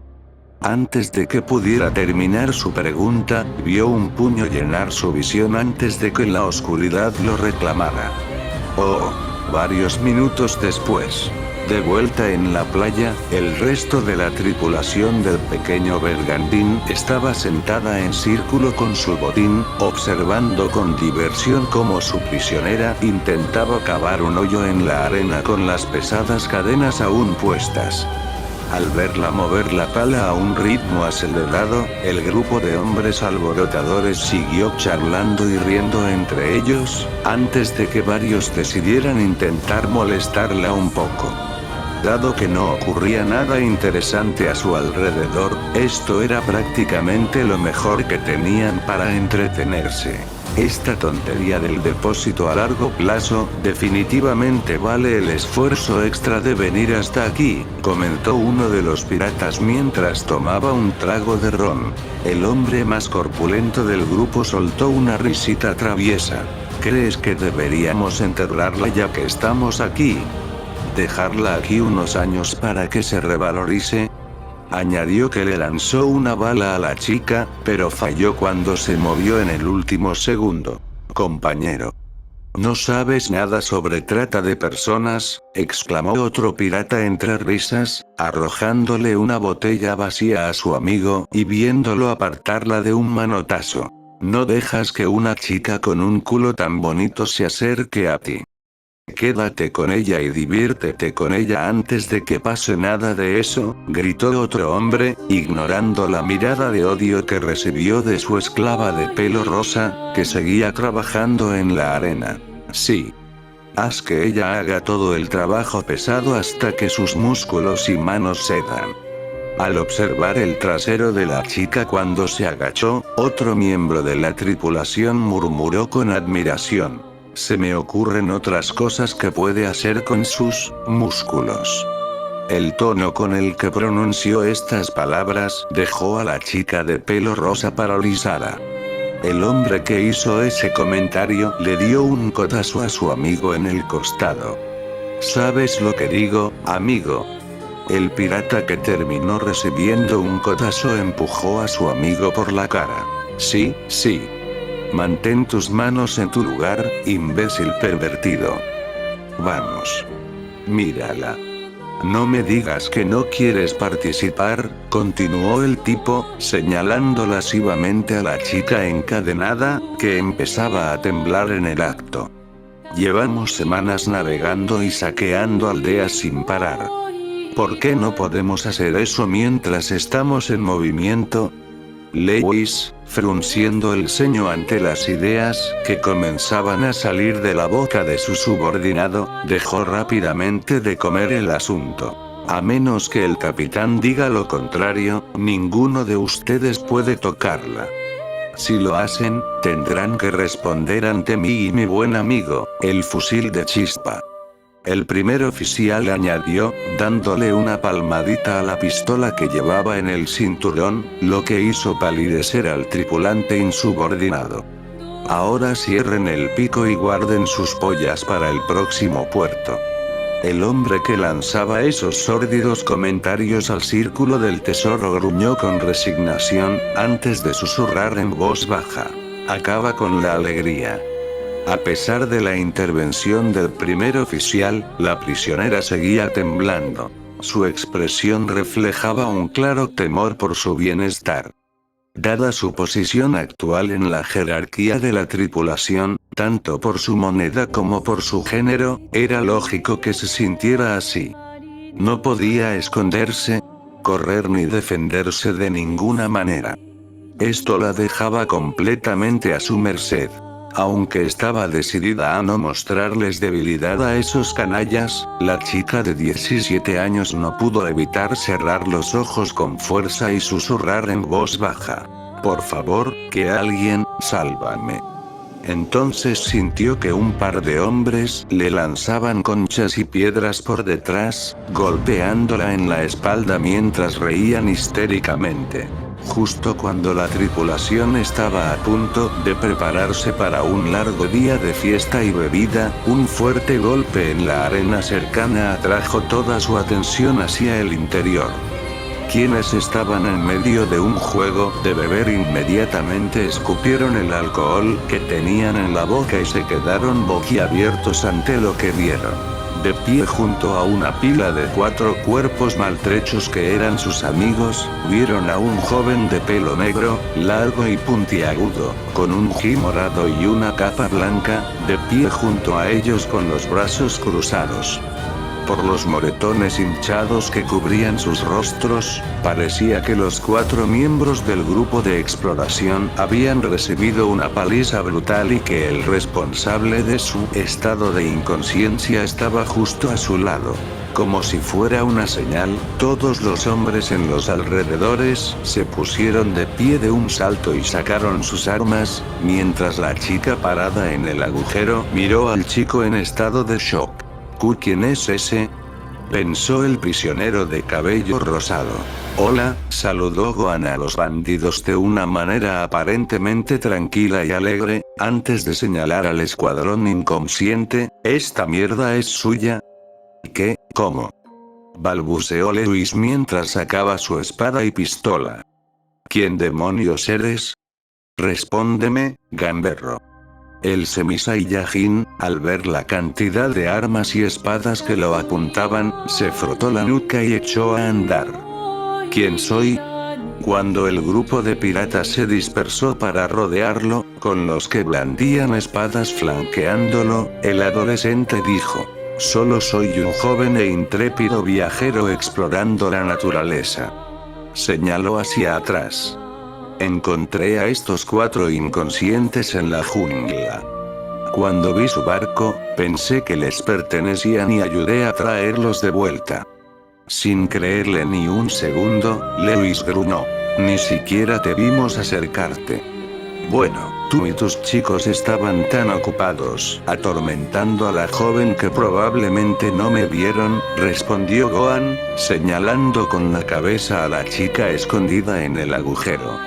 Antes de que pudiera terminar su pregunta, vio un puño llenar su visión antes de que la oscuridad lo reclamara. Oh, varios minutos después. De vuelta en la playa, el resto de la tripulación del pequeño bergantín estaba sentada en círculo con su botín, observando con diversión cómo su prisionera intentaba cavar un hoyo en la arena con las pesadas cadenas aún puestas. Al verla mover la pala a un ritmo acelerado, el grupo de hombres alborotadores siguió charlando y riendo entre ellos, antes de que varios decidieran intentar molestarla un poco. Dado que no ocurría nada interesante a su alrededor, esto era prácticamente lo mejor que tenían para entretenerse. Esta tontería del depósito a largo plazo, definitivamente vale el esfuerzo extra de venir hasta aquí, comentó uno de los piratas mientras tomaba un trago de ron. El hombre más corpulento del grupo soltó una risita traviesa. ¿Crees que deberíamos enterrarla ya que estamos aquí? ¿Dejarla aquí unos años para que se revalorice? Añadió que le lanzó una bala a la chica, pero falló cuando se movió en el último segundo. Compañero. ¿No sabes nada sobre trata de personas?, exclamó otro pirata entre risas, arrojándole una botella vacía a su amigo y viéndolo apartarla de un manotazo. No dejas que una chica con un culo tan bonito se acerque a ti. Quédate con ella y diviértete con ella antes de que pase nada de eso, gritó otro hombre, ignorando la mirada de odio que recibió de su esclava de pelo rosa, que seguía trabajando en la arena. Sí. Haz que ella haga todo el trabajo pesado hasta que sus músculos y manos cedan. Al observar el trasero de la chica cuando se agachó, otro miembro de la tripulación murmuró con admiración. Se me ocurren otras cosas que puede hacer con sus músculos. El tono con el que pronunció estas palabras dejó a la chica de pelo rosa paralizada. El hombre que hizo ese comentario le dio un codazo a su amigo en el costado. ¿Sabes lo que digo, amigo? El pirata que terminó recibiendo un codazo empujó a su amigo por la cara. Sí. Mantén tus manos en tu lugar, imbécil pervertido. Vamos. Mírala. No me digas que no quieres participar, continuó el tipo, señalando lascivamente a la chica encadenada, que empezaba a temblar en el acto. Llevamos semanas navegando y saqueando aldeas sin parar. ¿Por qué no podemos hacer eso mientras estamos en movimiento? Lewis, frunciendo el ceño ante las ideas que comenzaban a salir de la boca de su subordinado, dejó rápidamente de comer el asunto. A menos que el capitán diga lo contrario, ninguno de ustedes puede tocarla. Si lo hacen, tendrán que responder ante mí y mi buen amigo, el fusil de chispa. El primer oficial añadió, dándole una palmadita a la pistola que llevaba en el cinturón, lo que hizo palidecer al tripulante insubordinado. Ahora cierren el pico y guarden sus pollas para el próximo puerto. El hombre que lanzaba esos sórdidos comentarios al círculo del tesoro gruñó con resignación, antes de susurrar en voz baja. Acaba con la alegría. A pesar de la intervención del primer oficial, la prisionera seguía temblando. Su expresión reflejaba un claro temor por su bienestar. Dada su posición actual en la jerarquía de la tripulación, tanto por su moneda como por su género, era lógico que se sintiera así. No podía esconderse, correr ni defenderse de ninguna manera. Esto la dejaba completamente a su merced. Aunque estaba decidida a no mostrarles debilidad a esos canallas, la chica de 17 años no pudo evitar cerrar los ojos con fuerza y susurrar en voz baja. Por favor, que alguien, sálvame. Entonces sintió que un par de hombres le lanzaban conchas y piedras por detrás, golpeándola en la espalda mientras reían histéricamente. Justo cuando la tripulación estaba a punto de prepararse para un largo día de fiesta y bebida, un fuerte golpe en la arena cercana atrajo toda su atención hacia el interior. Quienes estaban en medio de un juego de beber inmediatamente escupieron el alcohol que tenían en la boca y se quedaron boquiabiertos ante lo que vieron. De pie junto a una pila de 4 cuerpos maltrechos que eran sus amigos, vieron a un joven de pelo negro, largo y puntiagudo, con un ji morado y una capa blanca, de pie junto a ellos con los brazos cruzados. Por los moretones hinchados que cubrían sus rostros, parecía que los 4 miembros del grupo de exploración habían recibido una paliza brutal y que el responsable de su estado de inconsciencia estaba justo a su lado. Como si fuera una señal, todos los hombres en los alrededores se pusieron de pie de un salto y sacaron sus armas, mientras la chica parada en el agujero miró al chico en estado de shock. ¿Quién es ese?, pensó el prisionero de cabello rosado. Hola, saludó Gohan a los bandidos de una manera aparentemente tranquila y alegre, antes de señalar al escuadrón inconsciente. ¿Esta mierda es suya? ¿Qué? ¿Cómo? Balbuceó Lewis mientras sacaba su espada y pistola. ¿Quién demonios eres? Respóndeme, gamberro. El Semisaiyajin, al ver la cantidad de armas y espadas que lo apuntaban, se frotó la nuca y echó a andar. ¿Quién soy? Cuando el grupo de piratas se dispersó para rodearlo, con los que blandían espadas flanqueándolo, el adolescente dijo: solo soy un joven e intrépido viajero explorando la naturaleza. Señaló hacia atrás. Encontré a estos 4 inconscientes en la jungla. Cuando vi su barco, pensé que les pertenecían y ayudé a traerlos de vuelta. Sin creerle ni un segundo, Lewis gruñó. Ni siquiera te vimos acercarte. Bueno, tú y tus chicos estaban tan ocupados atormentando a la joven que probablemente no me vieron, respondió Gohan, señalando con la cabeza a la chica escondida en el agujero.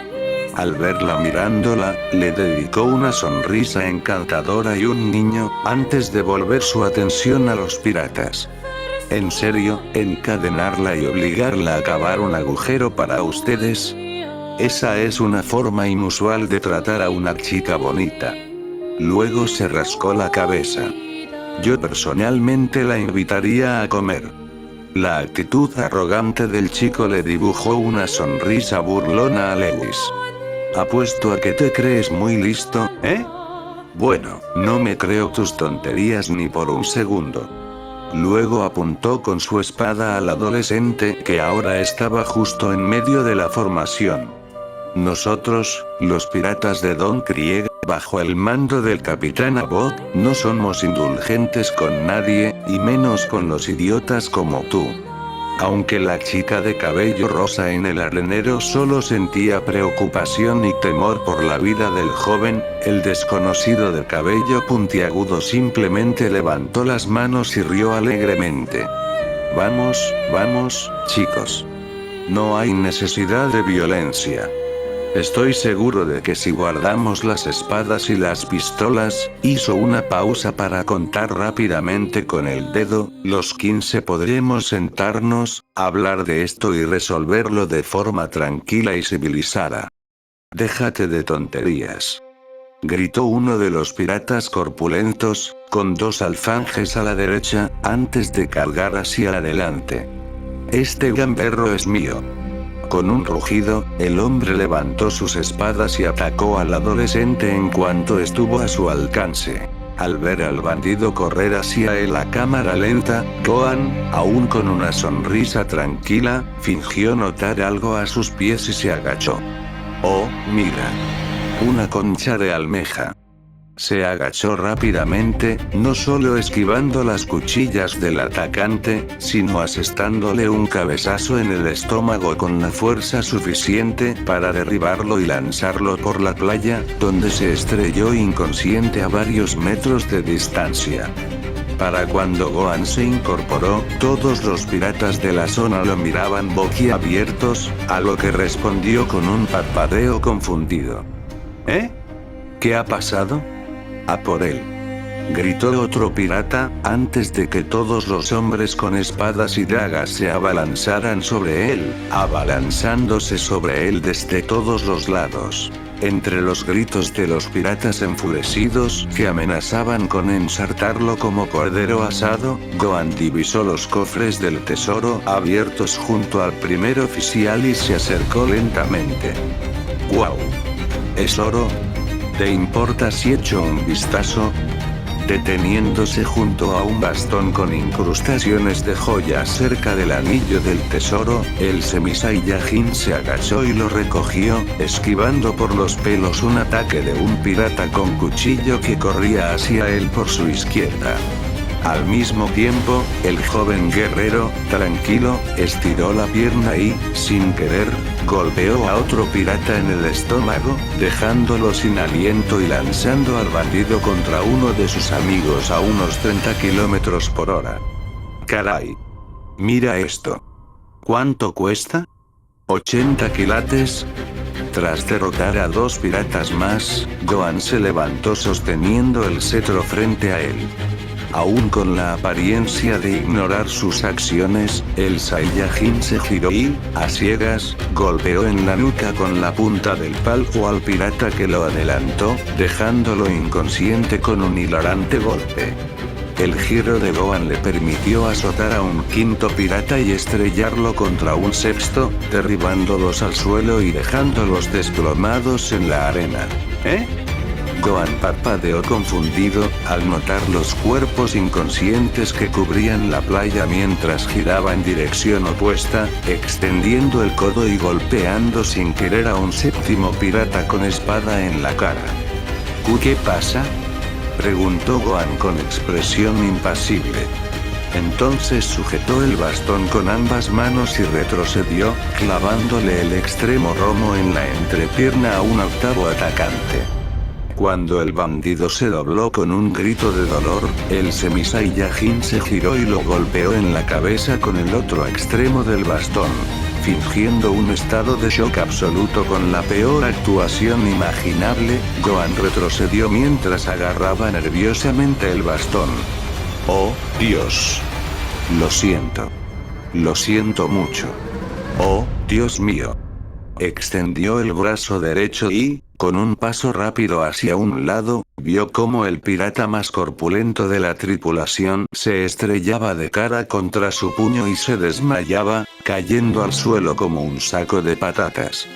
Al verla mirándola, le dedicó una sonrisa encantadora y un niño, antes de volver su atención a los piratas. ¿En serio, encadenarla y obligarla a cavar un agujero para ustedes? Esa es una forma inusual de tratar a una chica bonita. Luego se rascó la cabeza. Yo personalmente la invitaría a comer. La actitud arrogante del chico le dibujó una sonrisa burlona a Lewis. Apuesto a que te crees muy listo, ¿eh? Bueno, no me creo tus tonterías ni por un segundo. Luego apuntó con su espada al adolescente que ahora estaba justo en medio de la formación. Nosotros, los piratas de Don Krieg, bajo el mando del capitán Abbott, no somos indulgentes con nadie, y menos con los idiotas como tú. Aunque la chica de cabello rosa en el arenero solo sentía preocupación y temor por la vida del joven, el desconocido de cabello puntiagudo simplemente levantó las manos y rió alegremente. Vamos, vamos, chicos. No hay necesidad de violencia. Estoy seguro de que si guardamos las espadas y las pistolas, hizo una pausa para contar rápidamente con el dedo, los 15 podremos sentarnos, hablar de esto y resolverlo de forma tranquila y civilizada. Déjate de tonterías. Gritó uno de los piratas corpulentos, con 2 alfanjes a la derecha, antes de cargar hacia adelante. Este gamberro es mío. Con un rugido, el hombre levantó sus espadas y atacó al adolescente en cuanto estuvo a su alcance. Al ver al bandido correr hacia él a cámara lenta, Gohan, aún con una sonrisa tranquila, fingió notar algo a sus pies y se agachó. Oh, mira. Una concha de almeja. Se agachó rápidamente, no solo esquivando las cuchillas del atacante, sino asestándole un cabezazo en el estómago con la fuerza suficiente para derribarlo y lanzarlo por la playa, donde se estrelló inconsciente a varios metros de distancia. Para cuando Gohan se incorporó, todos los piratas de la zona lo miraban boquiabiertos, a lo que respondió con un parpadeo confundido. ¿Eh? ¿Qué ha pasado? A por él. Gritó otro pirata, antes de que todos los hombres con espadas y dagas se abalanzaran sobre él, abalanzándose sobre él desde todos los lados. Entre los gritos de los piratas enfurecidos que amenazaban con ensartarlo como cordero asado, Gohan divisó los cofres del tesoro abiertos junto al primer oficial y se acercó lentamente. ¡Guau! ¿Es oro? ¿Te importa si echo un vistazo? Deteniéndose junto a un bastón con incrustaciones de joyas cerca del anillo del tesoro, el Semi-Saiyajin se agachó y lo recogió, esquivando por los pelos un ataque de un pirata con cuchillo que corría hacia él por su izquierda. Al mismo tiempo, el joven guerrero, tranquilo, estiró la pierna y, sin querer, golpeó a otro pirata en el estómago, dejándolo sin aliento y lanzando al bandido contra uno de sus amigos a unos 30 kilómetros por hora. ¡Caray! Mira esto. ¿Cuánto cuesta? 80 quilates. Tras derrotar a 2 piratas más, Gohan se levantó sosteniendo el cetro frente a él. Aún con la apariencia de ignorar sus acciones, el Saiyajin se giró y, a ciegas, golpeó en la nuca con la punta del palo al pirata que lo adelantó, dejándolo inconsciente con un hilarante golpe. El giro de Gohan le permitió azotar a un quinto pirata y estrellarlo contra un sexto, derribándolos al suelo y dejándolos desplomados en la arena. ¿Eh? Gohan parpadeó confundido, al notar los cuerpos inconscientes que cubrían la playa mientras giraba en dirección opuesta, extendiendo el codo y golpeando sin querer a un séptimo pirata con espada en la cara. ¿Qué pasa? Preguntó Gohan con expresión impasible. Entonces sujetó el bastón con ambas manos y retrocedió, clavándole el extremo romo en la entrepierna a un octavo atacante. Cuando el bandido se dobló con un grito de dolor, el Semi-Saiyajin se giró y lo golpeó en la cabeza con el otro extremo del bastón. Fingiendo un estado de shock absoluto con la peor actuación imaginable, Gohan retrocedió mientras agarraba nerviosamente el bastón. ¡Oh, Dios! Lo siento. Lo siento mucho. ¡Oh, Dios mío! Extendió el brazo derecho y, Con un paso rápido hacia un lado, vio cómo el pirata más corpulento de la tripulación se estrellaba de cara contra su puño y se desmayaba, cayendo al suelo como un saco de patatas.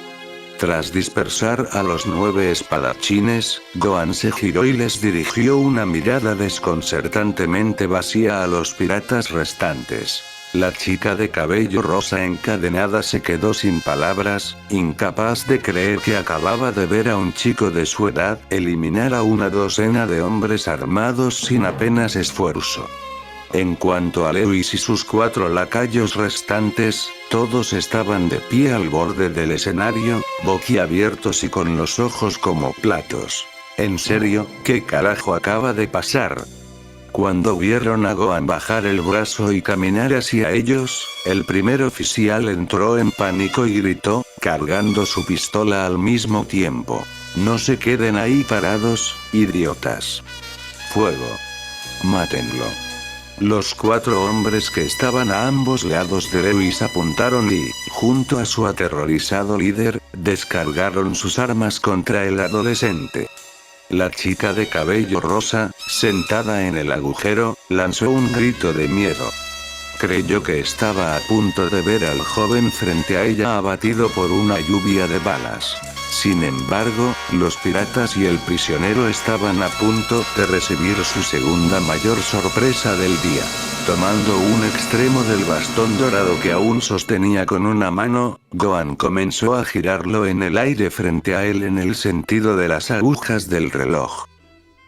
Tras dispersar a los 9 espadachines, Gohan se giró y les dirigió una mirada desconcertantemente vacía a los piratas restantes. La chica de cabello rosa encadenada se quedó sin palabras, incapaz de creer que acababa de ver a un chico de su edad eliminar a una docena de hombres armados sin apenas esfuerzo. En cuanto a Lewis y sus 4 lacayos restantes, todos estaban de pie al borde del escenario, boquiabiertos y con los ojos como platos. ¿En serio? ¿Qué carajo acaba de pasar? Cuando vieron a Gohan bajar el brazo y caminar hacia ellos, el primer oficial entró en pánico y gritó, cargando su pistola al mismo tiempo: «No se queden ahí parados, idiotas. Fuego. Mátenlo». Los 4 hombres que estaban a ambos lados de Lewis apuntaron y, junto a su aterrorizado líder, descargaron sus armas contra el adolescente. La chica de cabello rosa, sentada en el agujero, lanzó un grito de miedo. Creyó que estaba a punto de ver al joven frente a ella abatido por una lluvia de balas. Sin embargo, los piratas y el prisionero estaban a punto de recibir su segunda mayor sorpresa del día. Tomando un extremo del bastón dorado que aún sostenía con una mano, Gohan comenzó a girarlo en el aire frente a él en el sentido de las agujas del reloj.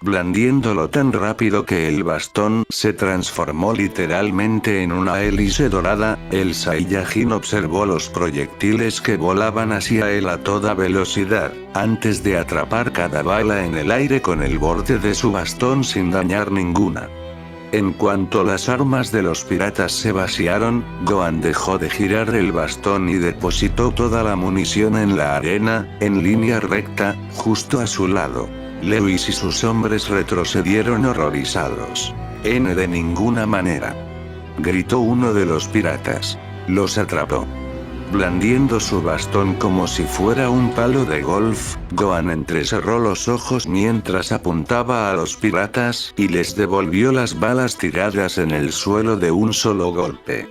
Blandiéndolo tan rápido que el bastón se transformó literalmente en una hélice dorada, el Saiyajin observó los proyectiles que volaban hacia él a toda velocidad, antes de atrapar cada bala en el aire con el borde de su bastón sin dañar ninguna. En cuanto las armas de los piratas se vaciaron, Gohan dejó de girar el bastón y depositó toda la munición en la arena, en línea recta, justo a su lado. Lewis y sus hombres retrocedieron horrorizados. «De ninguna manera», gritó uno de los piratas. «Los atrapó». Blandiendo su bastón como si fuera un palo de golf, Gohan entrecerró los ojos mientras apuntaba a los piratas y les devolvió las balas tiradas en el suelo de un solo golpe.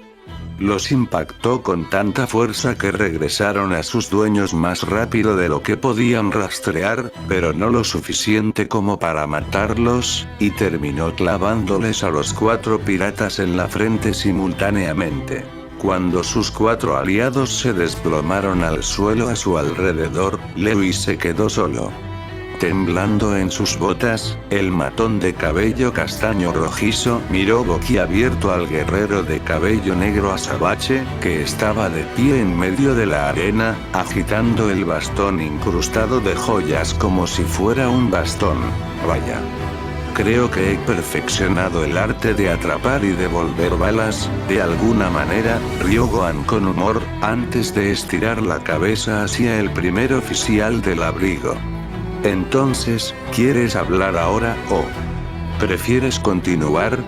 Los impactó con tanta fuerza que regresaron a sus dueños más rápido de lo que podían rastrear, pero no lo suficiente como para matarlos, y terminó clavándoles a los 4 piratas en la frente simultáneamente. Cuando sus 4 aliados se desplomaron al suelo a su alrededor, Lewis se quedó solo. Temblando en sus botas, el matón de cabello castaño rojizo miró boquiabierto al guerrero de cabello negro azabache, que estaba de pie en medio de la arena, agitando el bastón incrustado de joyas como si fuera un bastón. «Vaya. Creo que he perfeccionado el arte de atrapar y devolver balas, de alguna manera», rió Gohan con humor, antes de estirar la cabeza hacia el primer oficial del abrigo. «Entonces, ¿quieres hablar ahora o prefieres continuar?»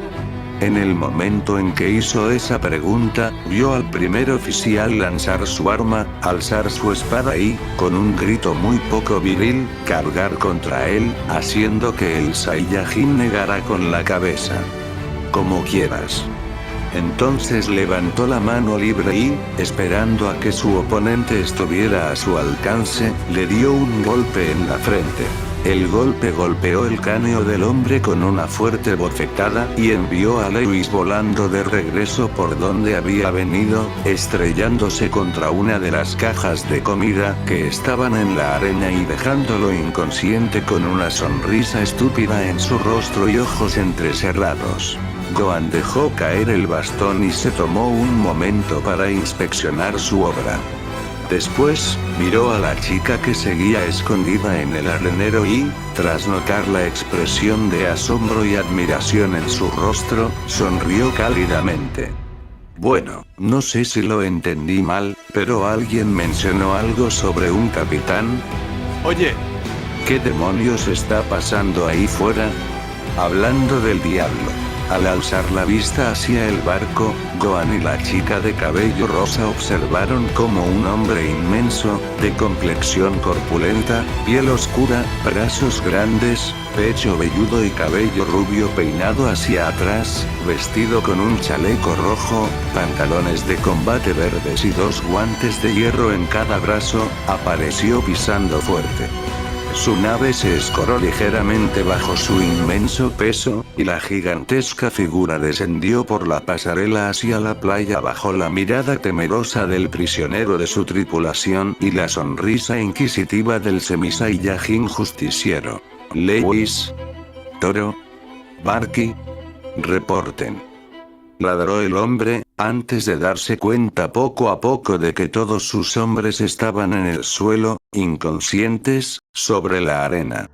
En el momento en que hizo esa pregunta, vio al primer oficial lanzar su arma, alzar su espada y, con un grito muy poco viril, cargar contra él, haciendo que el Saiyajin negara con la cabeza. «Como quieras». Entonces levantó la mano libre y, esperando a que su oponente estuviera a su alcance, le dio un golpe en la frente. El golpe golpeó el cráneo del hombre con una fuerte bofetada y envió a Lewis volando de regreso por donde había venido, estrellándose contra una de las cajas de comida que estaban en la arena y dejándolo inconsciente con una sonrisa estúpida en su rostro y ojos entrecerrados. Gohan dejó caer el bastón y se tomó un momento para inspeccionar su obra. Después, miró a la chica que seguía escondida en el arenero y, tras notar la expresión de asombro y admiración en su rostro, sonrió cálidamente. «Bueno, no sé si lo entendí mal, pero alguien mencionó algo sobre un capitán». Oye, ¿qué demonios está pasando ahí fuera? Hablando del diablo. Al alzar la vista hacia el barco, Gohan y la chica de cabello rosa observaron como un hombre inmenso, de complexión corpulenta, piel oscura, brazos grandes, pecho velludo y cabello rubio peinado hacia atrás, vestido con un chaleco rojo, pantalones de combate verdes y 2 guantes de hierro en cada brazo, apareció pisando fuerte. Su nave se escoró ligeramente bajo su inmenso peso, y la gigantesca figura descendió por la pasarela hacia la playa bajo la mirada temerosa del prisionero de su tripulación y la sonrisa inquisitiva del semisaiyajin justiciero. Lewis, Toro, Barky, reporten. Ladró el hombre, antes de darse cuenta poco a poco de que todos sus hombres estaban en el suelo, inconscientes, sobre la arena.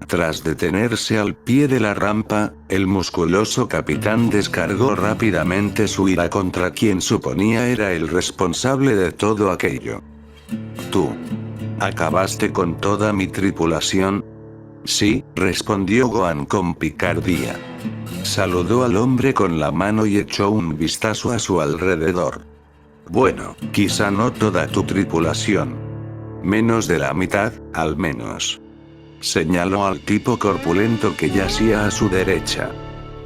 Tras detenerse al pie de la rampa, el musculoso capitán descargó rápidamente su ira contra quien suponía era el responsable de todo aquello. ¿Tú acabaste con toda mi tripulación? Sí, respondió Gohan con picardía. Saludó al hombre con la mano y echó un vistazo a su alrededor. Bueno, quizá no toda tu tripulación. Menos de la mitad, al menos. Señaló al tipo corpulento que yacía a su derecha.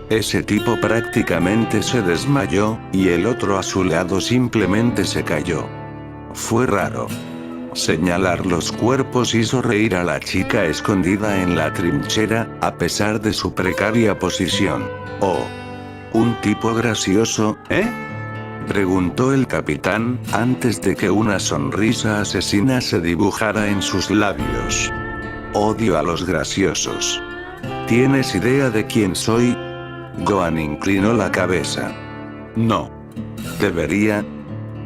Ese tipo prácticamente se desmayó, y el otro a su lado simplemente se cayó. Fue raro. Señalar los cuerpos hizo reír a la chica escondida en la trinchera, a pesar de su precaria posición. Oh. ¿Un tipo gracioso, eh? Preguntó el capitán, antes de que una sonrisa asesina se dibujara en sus labios. Odio a los graciosos. ¿Tienes idea de quién soy? Gohan inclinó la cabeza. No. ¿Debería?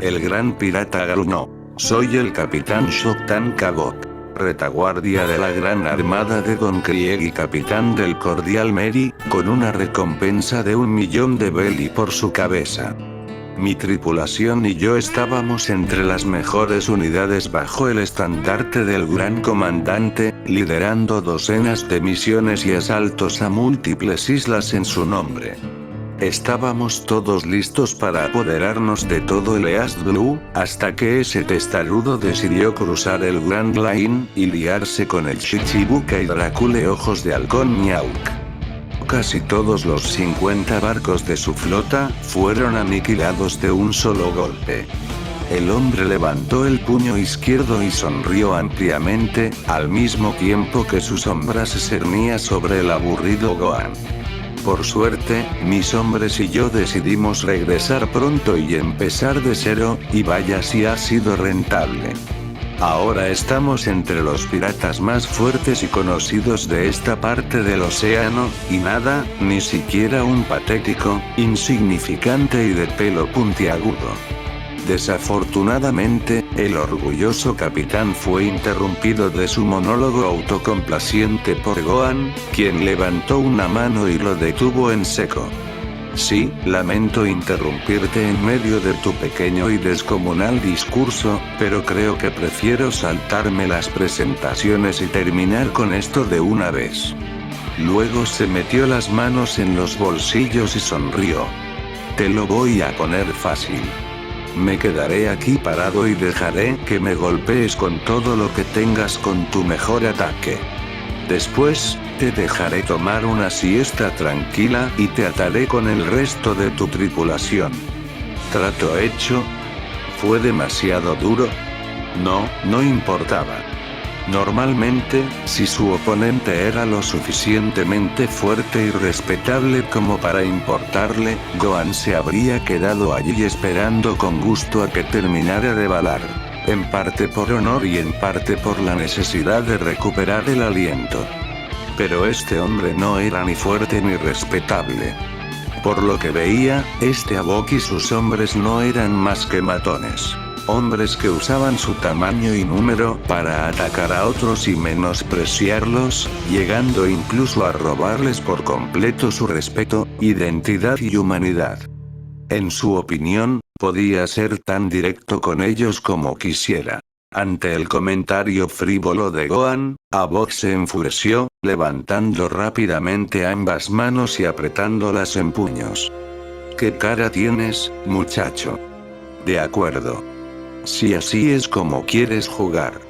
El gran pirata gruñó. Soy el capitán Shoktan Kabot, retaguardia de la gran armada de Don Krieg y capitán del Cordial Mary, con una recompensa de 1.000.000 de Belly por su cabeza. Mi tripulación y yo estábamos entre las mejores unidades bajo el estandarte del gran comandante, liderando docenas de misiones y asaltos a múltiples islas en su nombre. Estábamos todos listos para apoderarnos de todo el East Blue, hasta que ese testarudo decidió cruzar el Grand Line y liarse con el Shichibuka y Drácula Ojos de Halcón Miauk. Casi todos los 50 barcos de su flota fueron aniquilados de un solo golpe. El hombre levantó el puño izquierdo y sonrió ampliamente, al mismo tiempo que su sombra se cernía sobre el aburrido Gohan. Por suerte, mis hombres y yo decidimos regresar pronto y empezar de cero, y vaya si ha sido rentable. Ahora estamos entre los piratas más fuertes y conocidos de esta parte del océano, y nada, ni siquiera un patético, insignificante y de pelo puntiagudo. Desafortunadamente, el orgulloso capitán fue interrumpido de su monólogo autocomplaciente por Gohan, quien levantó una mano y lo detuvo en seco. Sí, lamento interrumpirte en medio de tu pequeño y descomunal discurso, pero creo que prefiero saltarme las presentaciones y terminar con esto de una vez. Luego se metió las manos en los bolsillos y sonrió. Te lo voy a poner fácil. Me quedaré aquí parado y dejaré que me golpees con todo lo que tengas con tu mejor ataque. Después, te dejaré tomar una siesta tranquila y te ataré con el resto de tu tripulación. ¿Trato hecho? ¿Fue demasiado duro? No, no importaba. Normalmente, si su oponente era lo suficientemente fuerte y respetable como para importarle, Gohan se habría quedado allí esperando con gusto a que terminara de balar. En parte por honor y en parte por la necesidad de recuperar el aliento. Pero este hombre no era ni fuerte ni respetable. Por lo que veía, este Abok y sus hombres no eran más que matones. Hombres que usaban su tamaño y número para atacar a otros y menospreciarlos, llegando incluso a robarles por completo su respeto, identidad y humanidad. En su opinión, podía ser tan directo con ellos como quisiera. Ante el comentario frívolo de Gohan, Havok se enfureció, levantando rápidamente ambas manos y apretándolas en puños. ¿Qué cara tienes, muchacho? De acuerdo. Si así es como quieres jugar.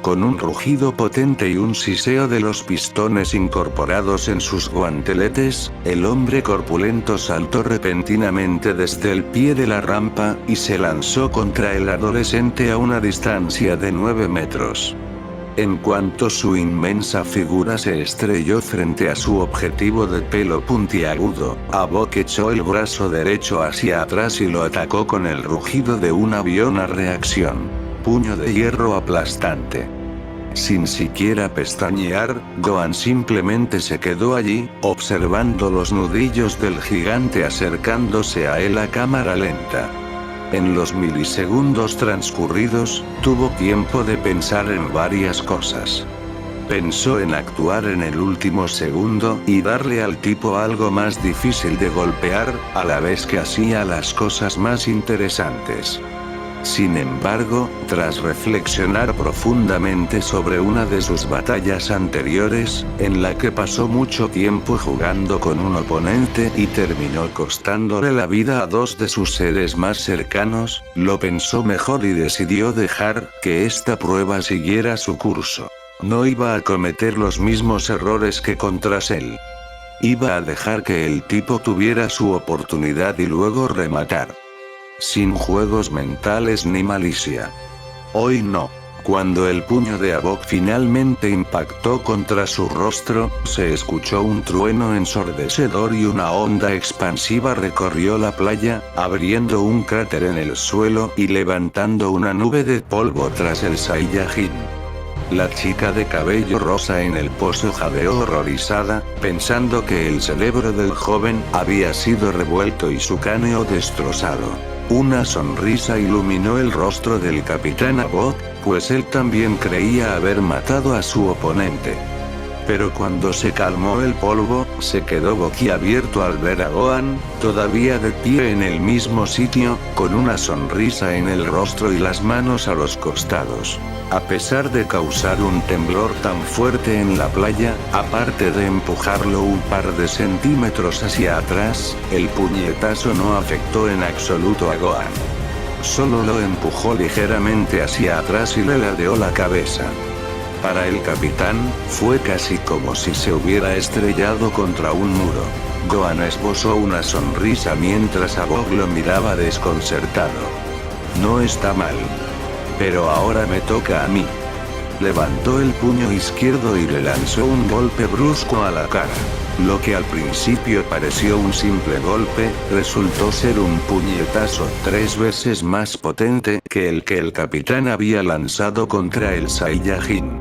Con un rugido potente y un siseo de los pistones incorporados en sus guanteletes, el hombre corpulento saltó repentinamente desde el pie de la rampa, y se lanzó contra el adolescente a una distancia de 9 metros. En cuanto su inmensa figura se estrelló frente a su objetivo de pelo puntiagudo, Havok echó el brazo derecho hacia atrás y lo atacó con el rugido de un avión a reacción. Puño de hierro aplastante. Sin siquiera pestañear, Gohan simplemente se quedó allí, observando los nudillos del gigante acercándose a él a cámara lenta. En los milisegundos transcurridos, tuvo tiempo de pensar en varias cosas. Pensó en actuar en el último segundo y darle al tipo algo más difícil de golpear, a la vez que hacía las cosas más interesantes. Sin embargo, tras reflexionar profundamente sobre una de sus batallas anteriores, en la que pasó mucho tiempo jugando con un oponente y terminó costándole la vida a dos de sus seres más cercanos, lo pensó mejor y decidió dejar que esta prueba siguiera su curso. No iba a cometer los mismos errores que contra Cell. Iba a dejar que el tipo tuviera su oportunidad y luego rematar. Sin juegos mentales ni malicia. Hoy no. Cuando el puño de Havok finalmente impactó contra su rostro, se escuchó un trueno ensordecedor y una onda expansiva recorrió la playa, abriendo un cráter en el suelo y levantando una nube de polvo tras el Saiyajin. La chica de cabello rosa en el pozo jadeó horrorizada, pensando que el cerebro del joven había sido revuelto y su cráneo destrozado. Una sonrisa iluminó el rostro del Capitán Havok, pues él también creía haber matado a su oponente. Pero cuando se calmó el polvo, se quedó boquiabierto al ver a Gohan, todavía de pie en el mismo sitio, con una sonrisa en el rostro y las manos a los costados. A pesar de causar un temblor tan fuerte en la playa, aparte de empujarlo un par de centímetros hacia atrás, el puñetazo no afectó en absoluto a Gohan. Solo lo empujó ligeramente hacia atrás y le ladeó la cabeza. Para el capitán, fue casi como si se hubiera estrellado contra un muro. Gohan esbozó una sonrisa mientras Havok lo miraba desconcertado. No está mal. Pero ahora me toca a mí. Levantó el puño izquierdo y le lanzó un golpe brusco a la cara. Lo que al principio pareció un simple golpe, resultó ser un puñetazo 3 veces más potente que el capitán había lanzado contra el Saiyajin.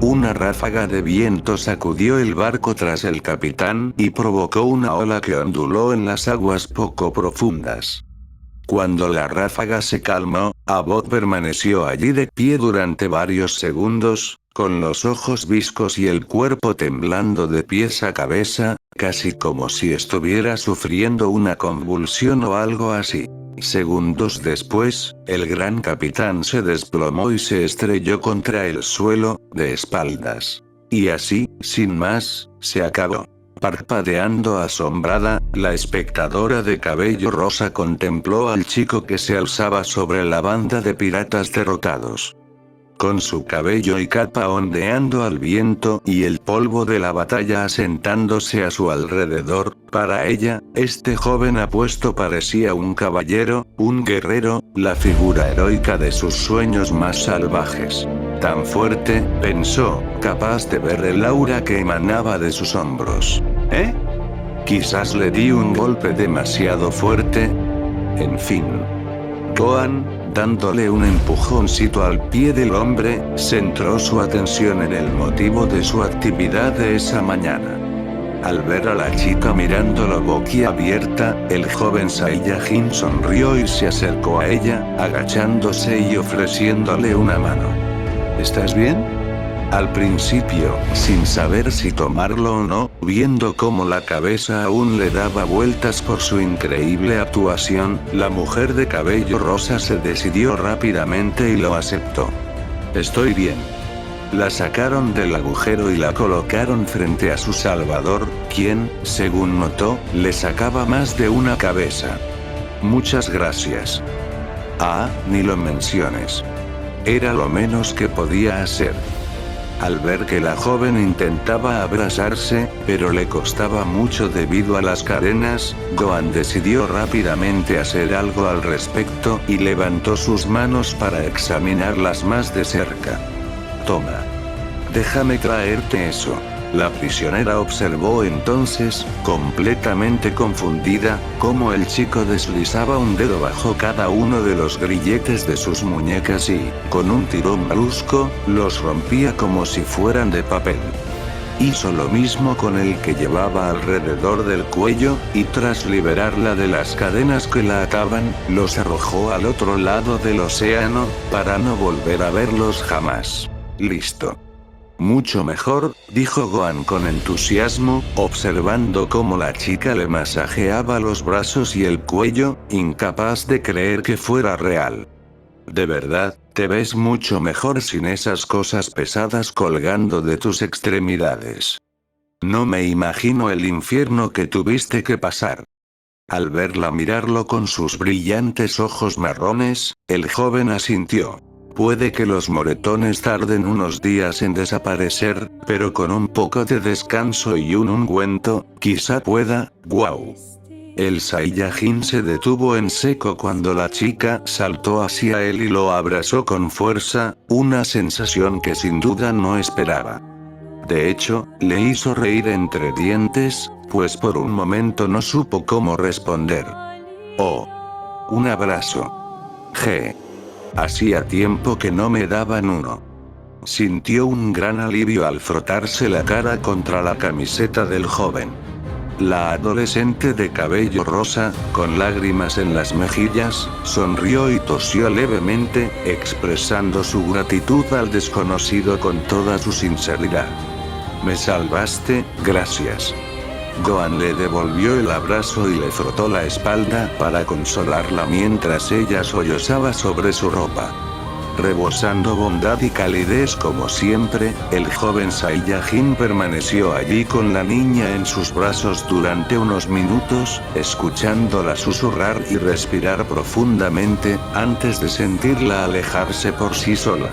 Una ráfaga de viento sacudió el barco tras el capitán y provocó una ola que onduló en las aguas poco profundas. Cuando la ráfaga se calmó, Havok permaneció allí de pie durante varios segundos, con los ojos viscos y el cuerpo temblando de pies a cabeza, casi como si estuviera sufriendo una convulsión o algo así. Segundos después, el gran capitán se desplomó y se estrelló contra el suelo, de espaldas. Y así, sin más, se acabó. Parpadeando asombrada, la espectadora de cabello rosa contempló al chico que se alzaba sobre la banda de piratas derrotados. Con su cabello y capa ondeando al viento y el polvo de la batalla asentándose a su alrededor, para ella, este joven apuesto parecía un caballero, un guerrero, la figura heroica de sus sueños más salvajes. Tan fuerte, pensó, capaz de ver el aura que emanaba de sus hombros. Quizás le di un golpe demasiado fuerte. En fin. Gohan, dándole un empujoncito al pie del hombre, centró su atención en el motivo de su actividad de esa mañana. Al ver a la chica mirándolo boquiabierta, el joven Saiyajin sonrió y se acercó a ella, agachándose y ofreciéndole una mano. ¿Estás bien? Al principio, sin saber si tomarlo o no, viendo cómo la cabeza aún le daba vueltas por su increíble actuación, la mujer de cabello rosa se decidió rápidamente y lo aceptó. Estoy bien. La sacaron del agujero y la colocaron frente a su salvador, quien, según notó, le sacaba más de una cabeza. Muchas gracias. Ah, ni lo menciones. Era lo menos que podía hacer. Al ver que la joven intentaba abrazarse, pero le costaba mucho debido a las cadenas, Gohan decidió rápidamente hacer algo al respecto y levantó sus manos para examinarlas más de cerca. Toma. Déjame traerte eso. La prisionera observó entonces, completamente confundida, cómo el chico deslizaba un dedo bajo cada uno de los grilletes de sus muñecas y, con un tirón brusco, los rompía como si fueran de papel. Hizo lo mismo con el que llevaba alrededor del cuello, y tras liberarla de las cadenas que la ataban, los arrojó al otro lado del océano, para no volver a verlos jamás. Listo. Mucho mejor, dijo Gohan con entusiasmo, observando cómo la chica le masajeaba los brazos y el cuello, incapaz de creer que fuera real. De verdad, te ves mucho mejor sin esas cosas pesadas colgando de tus extremidades. No me imagino el infierno que tuviste que pasar. Al verla mirarlo con sus brillantes ojos marrones, el joven asintió. Puede que los moretones tarden unos días en desaparecer, pero con un poco de descanso y un ungüento, quizá pueda. ¡Guau! El Saiyajin se detuvo en seco cuando la chica saltó hacia él y lo abrazó con fuerza, una sensación que sin duda no esperaba. De hecho, le hizo reír entre dientes, pues por un momento no supo cómo responder. ¡Oh! Un abrazo. G. Hacía tiempo que no me daban uno. Sintió un gran alivio al frotarse la cara contra la camiseta del joven. La adolescente de cabello rosa, con lágrimas en las mejillas, sonrió y tosió levemente, expresando su gratitud al desconocido con toda su sinceridad. Me salvaste, gracias. Gohan le devolvió el abrazo y le frotó la espalda para consolarla mientras ella sollozaba sobre su ropa. Rebosando bondad y calidez como siempre, el joven Saiyajin permaneció allí con la niña en sus brazos durante unos minutos, escuchándola susurrar y respirar profundamente, antes de sentirla alejarse por sí sola.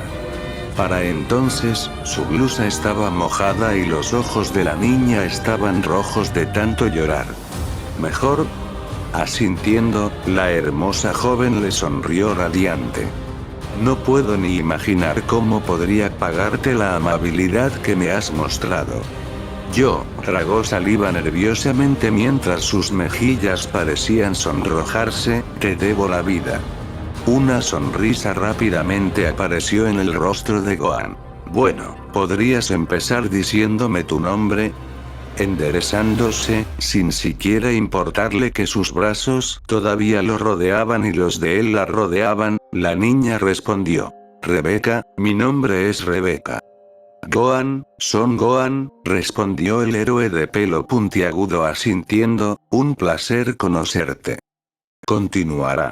Para entonces, su blusa estaba mojada y los ojos de la niña estaban rojos de tanto llorar. ¿Mejor? Asintiendo, la hermosa joven le sonrió radiante. No puedo ni imaginar cómo podría pagarte la amabilidad que me has mostrado. Yo, tragó saliva nerviosamente mientras sus mejillas parecían sonrojarse, te debo la vida. Una sonrisa rápidamente apareció en el rostro de Gohan. Bueno, ¿podrías empezar diciéndome tu nombre? Enderezándose, sin siquiera importarle que sus brazos todavía lo rodeaban y los de él la rodeaban, la niña respondió. Rebeca, mi nombre es Rebeca. Gohan, Son Gohan, respondió el héroe de pelo puntiagudo asintiendo, un placer conocerte. Continuará.